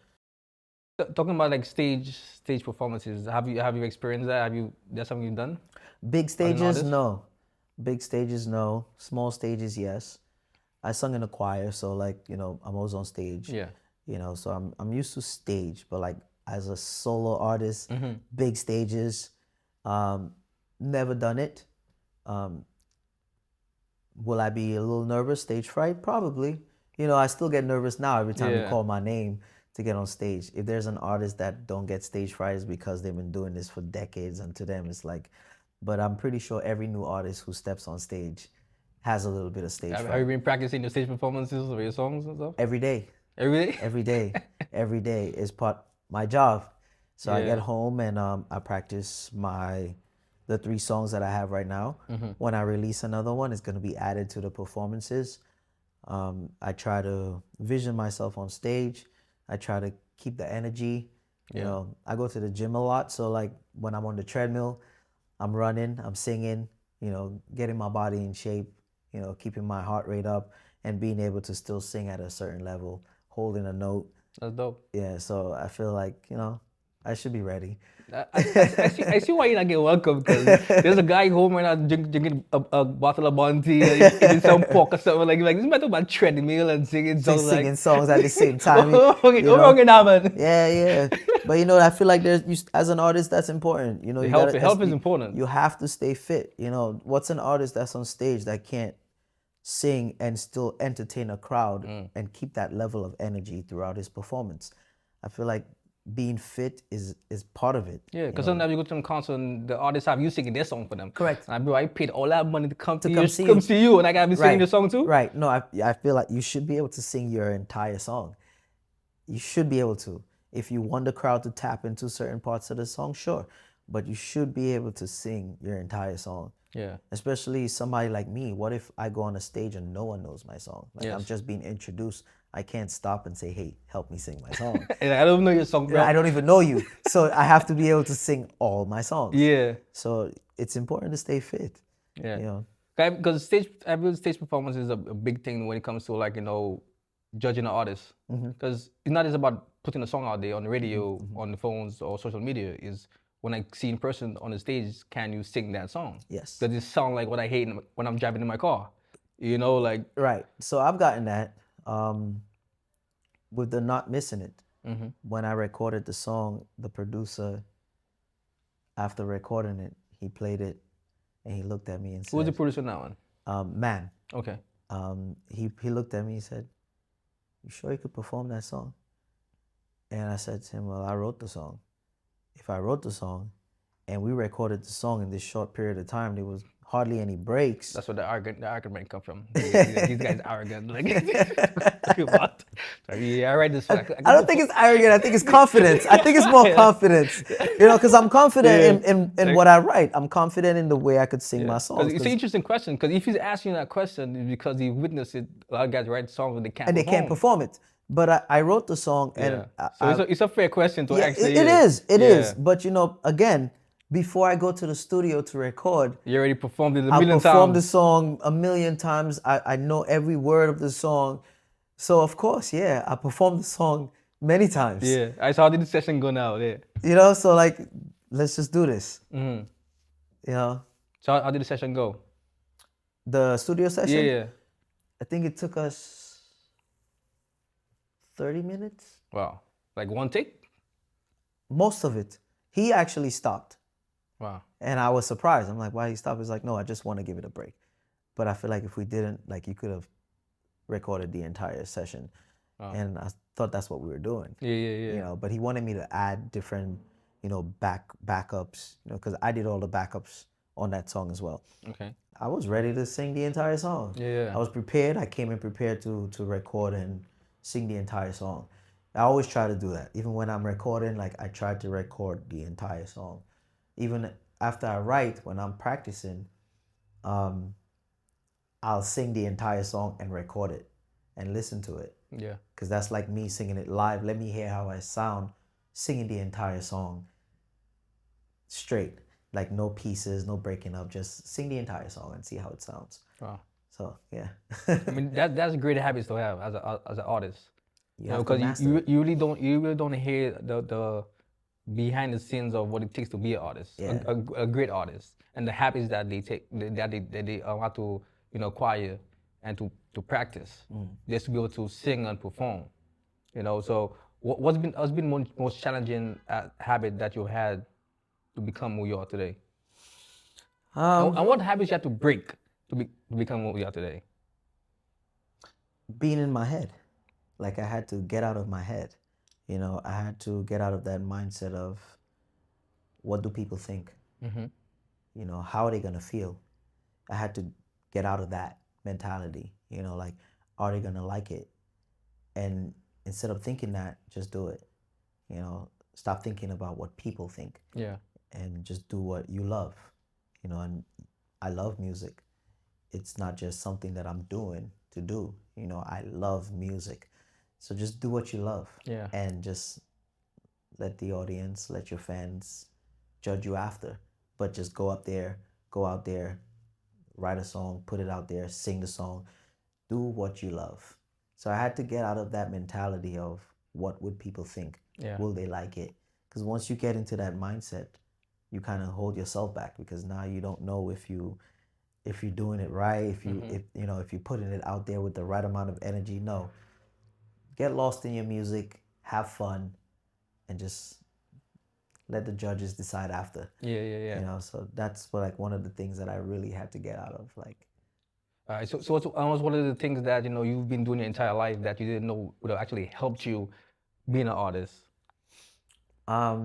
[SPEAKER 1] Talking about like stage performances, have you experienced that? That's something you've done?
[SPEAKER 2] Big
[SPEAKER 1] As an
[SPEAKER 2] stages,
[SPEAKER 1] artist?
[SPEAKER 2] no. Big stages, no. Small stages, yes. I sung in a choir, so like, you know, I'm always on stage.
[SPEAKER 1] Yeah.
[SPEAKER 2] You know, so I'm used to stage, but like as a solo artist,
[SPEAKER 1] Mm-hmm.
[SPEAKER 2] big stages, never done it. Will I be a little nervous? Stage fright? Probably. You know, I still get nervous now every time you
[SPEAKER 1] Yeah.
[SPEAKER 2] call my name to get on stage. If there's an artist that don't get stage fright, it's because they've been doing this for decades, and to them it's like, but I'm pretty sure every new artist who steps on stage has a little bit of stage
[SPEAKER 1] Have you
[SPEAKER 2] fright.
[SPEAKER 1] been practicing your stage performances of your songs and stuff?
[SPEAKER 2] Every day.
[SPEAKER 1] Every day?
[SPEAKER 2] Every day. Every day is part my job. So I get
[SPEAKER 1] Yeah.
[SPEAKER 2] home and I practice the 3 songs that I have right now.
[SPEAKER 1] Mm-hmm.
[SPEAKER 2] When I release another one, it's going to be added to the performances. I try to vision myself on stage. I try to keep the energy. You
[SPEAKER 1] Yeah.
[SPEAKER 2] know, I go to the gym a lot, so like when I'm on the treadmill, I'm running, I'm singing, you know, getting my body in shape, you know, keeping my heart rate up and being able to still sing at a certain level, holding a note.
[SPEAKER 1] That's dope.
[SPEAKER 2] Yeah, so I feel like, you know, I should be ready.
[SPEAKER 1] I see why you not get welcome because there's a guy home right now drinking a bottle of Bounty and eating some pork or something like this. Man talking about treadmill and singing songs like
[SPEAKER 2] Singing songs at the same time.
[SPEAKER 1] okay,
[SPEAKER 2] you know?
[SPEAKER 1] wrong now, man.
[SPEAKER 2] Yeah, yeah. But you know, I feel like as an artist, that's important. You know,
[SPEAKER 1] The
[SPEAKER 2] you
[SPEAKER 1] health,
[SPEAKER 2] gotta,
[SPEAKER 1] health is important.
[SPEAKER 2] You have to stay fit. You know, what's an artist that's on stage that can't sing and still entertain a crowd and keep that level of energy throughout his performance? I feel like being fit is part of it.
[SPEAKER 1] Yeah, because sometimes you go to some concert and the artists have you singing their song for them.
[SPEAKER 2] Correct.
[SPEAKER 1] And I paid all that money to come
[SPEAKER 2] come
[SPEAKER 1] see you, and I gotta be singing the song too.
[SPEAKER 2] Right. No, I feel like you should be able to sing your entire song. You should be able to. If you want the crowd to tap into certain parts of the song, sure. But you should be able to sing your entire song.
[SPEAKER 1] Yeah.
[SPEAKER 2] Especially somebody like me. What if I go on a stage and no one knows my song? Like I'm just being introduced. I can't stop and say, hey, help me sing my song.
[SPEAKER 1] And I don't know your song, bro.
[SPEAKER 2] I don't even know you. So I have to be able to sing all my songs.
[SPEAKER 1] Yeah.
[SPEAKER 2] So it's important to stay fit.
[SPEAKER 1] Yeah.
[SPEAKER 2] You know?
[SPEAKER 1] Because every stage performance is a big thing when it comes to like, you know, judging an artist. Because it's not just about putting a song out there on the radio, on the phones or social media. Is when I see in person on the stage, can you sing that song?
[SPEAKER 2] Yes.
[SPEAKER 1] Does it sound like what I hate when I'm driving in my car? You know, like.
[SPEAKER 2] Right. So I've gotten that with the Not Missing It. When I recorded the song, the producer, after recording it, he played it and he looked at me and said,
[SPEAKER 1] Who's the producer now?
[SPEAKER 2] Man.
[SPEAKER 1] Okay.
[SPEAKER 2] He looked at me and said, you sure you could perform that song? And I said to him, well, I wrote the song. If I wrote the song and we recorded the song in this short period of time, there was hardly any breaks.
[SPEAKER 1] That's where the argument come from. These guys arrogant. Like, what? Yeah, I write this song.
[SPEAKER 2] I don't think it's arrogant. I think it's confidence. I think it's more confidence. You know, because I'm confident in what I write. I'm confident in the way I could sing my songs.
[SPEAKER 1] It's an interesting question because if he's asking that question, it's because he witnessed it. A lot of guys write songs and they can't.
[SPEAKER 2] And they can't perform it. But I wrote the song, and
[SPEAKER 1] so it's a fair question to ask.
[SPEAKER 2] It is. But you know, again, before I go to the studio to record,
[SPEAKER 1] you already performed it a million times.
[SPEAKER 2] I performed the song a million times. I know every word of the song. So of course, yeah, I performed the song many times.
[SPEAKER 1] Yeah, I saw the session go now. Yeah.
[SPEAKER 2] You know, so like, let's just do this.
[SPEAKER 1] Mm-hmm.
[SPEAKER 2] You know.
[SPEAKER 1] So how did the session go?
[SPEAKER 2] The studio session?
[SPEAKER 1] Yeah.
[SPEAKER 2] I think it took us 30 minutes.
[SPEAKER 1] Wow. Like one take?
[SPEAKER 2] Most of it. He actually stopped.
[SPEAKER 1] Wow.
[SPEAKER 2] And I was surprised. I'm like, why he stopped? He's like, no, I just want to give it a break. But I feel like if we didn't, like, you could have recorded the entire session. Wow. And I thought that's what we were doing.
[SPEAKER 1] Yeah.
[SPEAKER 2] You know, but he wanted me to add different, you know, backups, you know, because I did all the backups on that song as well.
[SPEAKER 1] Okay.
[SPEAKER 2] I was ready to sing the entire song.
[SPEAKER 1] Yeah.
[SPEAKER 2] I was prepared. I came in prepared to record and sing the entire song. I always try to do that. Even when I'm recording, like I try to record the entire song. Even after I write, when I'm practicing, I'll sing the entire song and record it and listen to it.
[SPEAKER 1] Yeah.
[SPEAKER 2] Because that's like me singing it live. Let me hear how I sound singing the entire song straight. Like no pieces, no breaking up. Just sing the entire song and see how it sounds.
[SPEAKER 1] Wow.
[SPEAKER 2] So, yeah.
[SPEAKER 1] I mean, that's a great habit to have as an artist.
[SPEAKER 2] You have to
[SPEAKER 1] because
[SPEAKER 2] master
[SPEAKER 1] you
[SPEAKER 2] it.
[SPEAKER 1] really don't hear the behind the scenes of what it takes to be an artist,
[SPEAKER 2] Yeah.
[SPEAKER 1] a great artist, and the habits that they take that they have to acquire and to practice just to be able to sing and perform. So what's been most challenging habit that you had to become who you are today? And what habits you had to break to become who you are today?
[SPEAKER 2] Being in my head. Like I had to get out of my head. I had to get out of that mindset of what do people think? How are they gonna feel? I had to get out of that mentality. Like, are they gonna like it? And instead of thinking that, just do it. Stop thinking about what people think.
[SPEAKER 1] Yeah.
[SPEAKER 2] And just do what you love. And I love music. It's not just something that I'm doing to do. I love music. So just do what you love.
[SPEAKER 1] Yeah.
[SPEAKER 2] And just let the audience, let your fans judge you after. But just go out there, write a song, put it out there, sing the song, do what you love. So I had to get out of that mentality of what would people think?
[SPEAKER 1] Yeah.
[SPEAKER 2] Will they like it? Because once you get into that mindset, you kind of hold yourself back because now you don't know if you're doing it right, if you're putting it out there with the right amount of energy. No. Get lost in your music, have fun, and just let the judges decide after.
[SPEAKER 1] Yeah.
[SPEAKER 2] So that's one of the things that I really had to get out of.
[SPEAKER 1] All right. So what's one of the things that you've been doing your entire life that you didn't know would have actually helped you being an artist?
[SPEAKER 2] I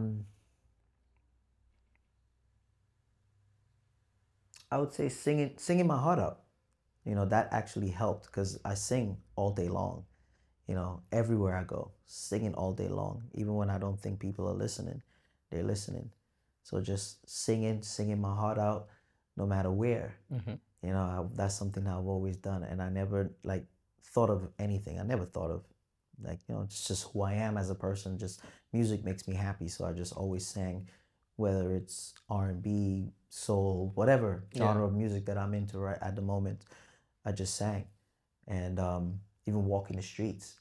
[SPEAKER 2] would say singing my heart out. That actually helped because I sing all day long. Everywhere I go, singing all day long. Even when I don't think people are listening, they're listening. So just singing my heart out, no matter where. That's something I've always done, and I never thought of anything. I never thought of it's just who I am as a person. Just music makes me happy, so I just always sang, whether it's R&B, soul, whatever genre of music that I'm into right at the moment. I just sang, and even walking the streets,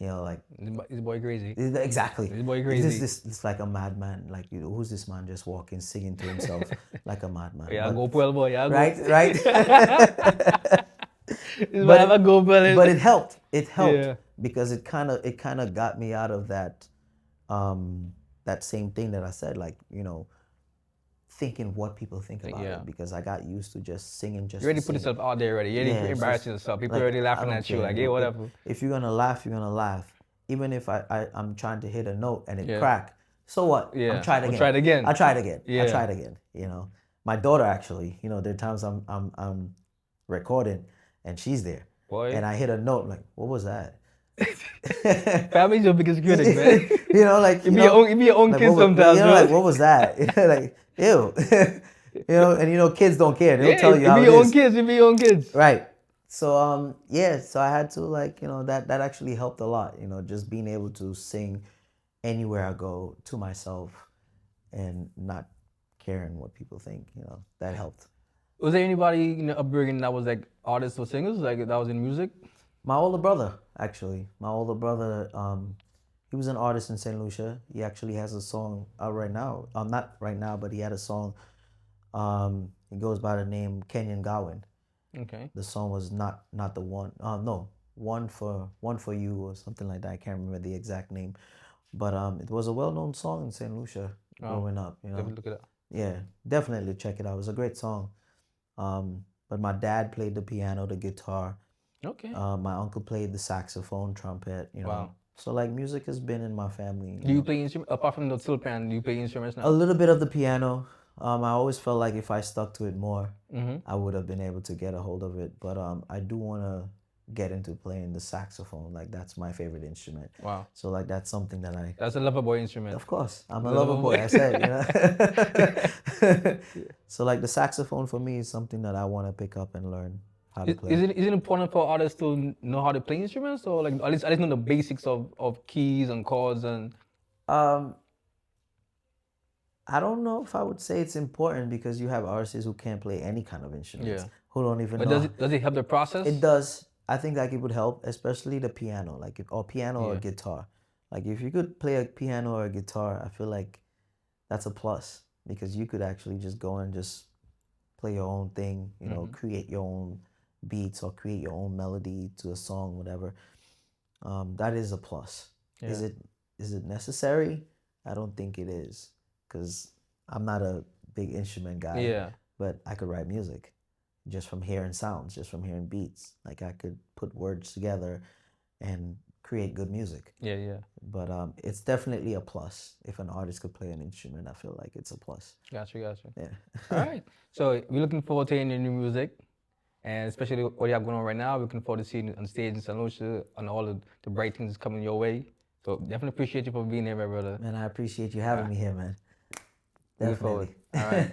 [SPEAKER 1] this boy crazy.
[SPEAKER 2] Exactly.
[SPEAKER 1] This boy crazy.
[SPEAKER 2] It's like a madman. Who's this man just walking, singing to himself like a madman?
[SPEAKER 1] Yeah, go pull boy. Yeah,
[SPEAKER 2] right.
[SPEAKER 1] But
[SPEAKER 2] it helped. It helped because it kind of got me out of that that same thing that I said, thinking what people think about it, because I got used to just singing.
[SPEAKER 1] You already put yourself out there already. You already embarrassing yourself. People already laughing at you. Hey, whatever.
[SPEAKER 2] If you're gonna laugh, you're gonna laugh. Even if I'm trying to hit a note and it crack, so what?
[SPEAKER 1] Yeah.
[SPEAKER 2] I'm trying again.
[SPEAKER 1] Try it again.
[SPEAKER 2] I tried again.
[SPEAKER 1] Yeah.
[SPEAKER 2] I tried again. My daughter actually. There are times I'm recording and she's there, and I hit a note. I'm like, what was that?
[SPEAKER 1] Family's your biggest critic, man.
[SPEAKER 2] You
[SPEAKER 1] be your own kid sometimes.
[SPEAKER 2] What was that? Ew. And kids don't care. They'll tell you how it is.
[SPEAKER 1] You be your own kids.
[SPEAKER 2] Right. So so I had to that actually helped a lot. Just being able to sing anywhere I go to myself and not caring what people think. That helped.
[SPEAKER 1] Was there anybody in the upbringing that was artists or singers that was in music?
[SPEAKER 2] My older brother, actually. My older brother, he was an artist in St. Lucia. He actually has a song out right now. Not right now, but he had a song. It goes by the name Kenyon Gowan.
[SPEAKER 1] Okay.
[SPEAKER 2] The song was not the one. No, one for you or something like that. I can't remember the exact name, but it was a well-known song in St. Lucia growing up.
[SPEAKER 1] Definitely look it up.
[SPEAKER 2] Yeah, definitely check it out. It was a great song. But my dad played the piano, the guitar.
[SPEAKER 1] Okay.
[SPEAKER 2] My uncle played the saxophone, trumpet.
[SPEAKER 1] Wow.
[SPEAKER 2] So music has been in my family.
[SPEAKER 1] Do you play instruments apart from the steel pan? Do you play instruments now?
[SPEAKER 2] A little bit of the piano. I always felt like if I stuck to it more, I would have been able to get a hold of it. But I do want to get into playing the saxophone. That's my favorite instrument.
[SPEAKER 1] Wow.
[SPEAKER 2] So that's something that
[SPEAKER 1] That's a lover boy instrument.
[SPEAKER 2] Of course, I'm a lover boy. I said, So the saxophone for me is something that I want to pick up and learn. how to play.
[SPEAKER 1] Is it important for artists to know how to play instruments, or like at least know the basics of keys and chords and?
[SPEAKER 2] Um, I don't know if I would say it's important because you have artists who can't play any kind of instruments,
[SPEAKER 1] Yeah.
[SPEAKER 2] who don't even
[SPEAKER 1] But
[SPEAKER 2] know.
[SPEAKER 1] does it help the process?
[SPEAKER 2] It does. I think like it would help, especially the piano, like or piano or
[SPEAKER 1] Yeah.
[SPEAKER 2] guitar. Like if you could play a piano or a guitar, I feel like that's a plus because you could actually just go and just play your own thing, you know, create your own beats or create your own melody to a song, whatever. That is a plus.
[SPEAKER 1] Yeah.
[SPEAKER 2] Is it necessary? I don't think it is because I'm not a big instrument guy.
[SPEAKER 1] Yeah.
[SPEAKER 2] But I could write music just from hearing sounds, just from hearing beats. Like I could put words together and create good music.
[SPEAKER 1] Yeah, yeah.
[SPEAKER 2] But it's definitely a plus. If an artist could play an instrument, I feel like it's a plus.
[SPEAKER 1] Gotcha.
[SPEAKER 2] Yeah.
[SPEAKER 1] All right. So we're looking forward to hearing your new music, and especially what you have going on right now. We're looking forward to seeing you on stage in St. Lucia and all the bright things coming your way. So definitely appreciate you for being here, my brother.
[SPEAKER 2] Man, I appreciate you having me here, man.
[SPEAKER 1] Looking forward.
[SPEAKER 2] Definitely.
[SPEAKER 1] All right.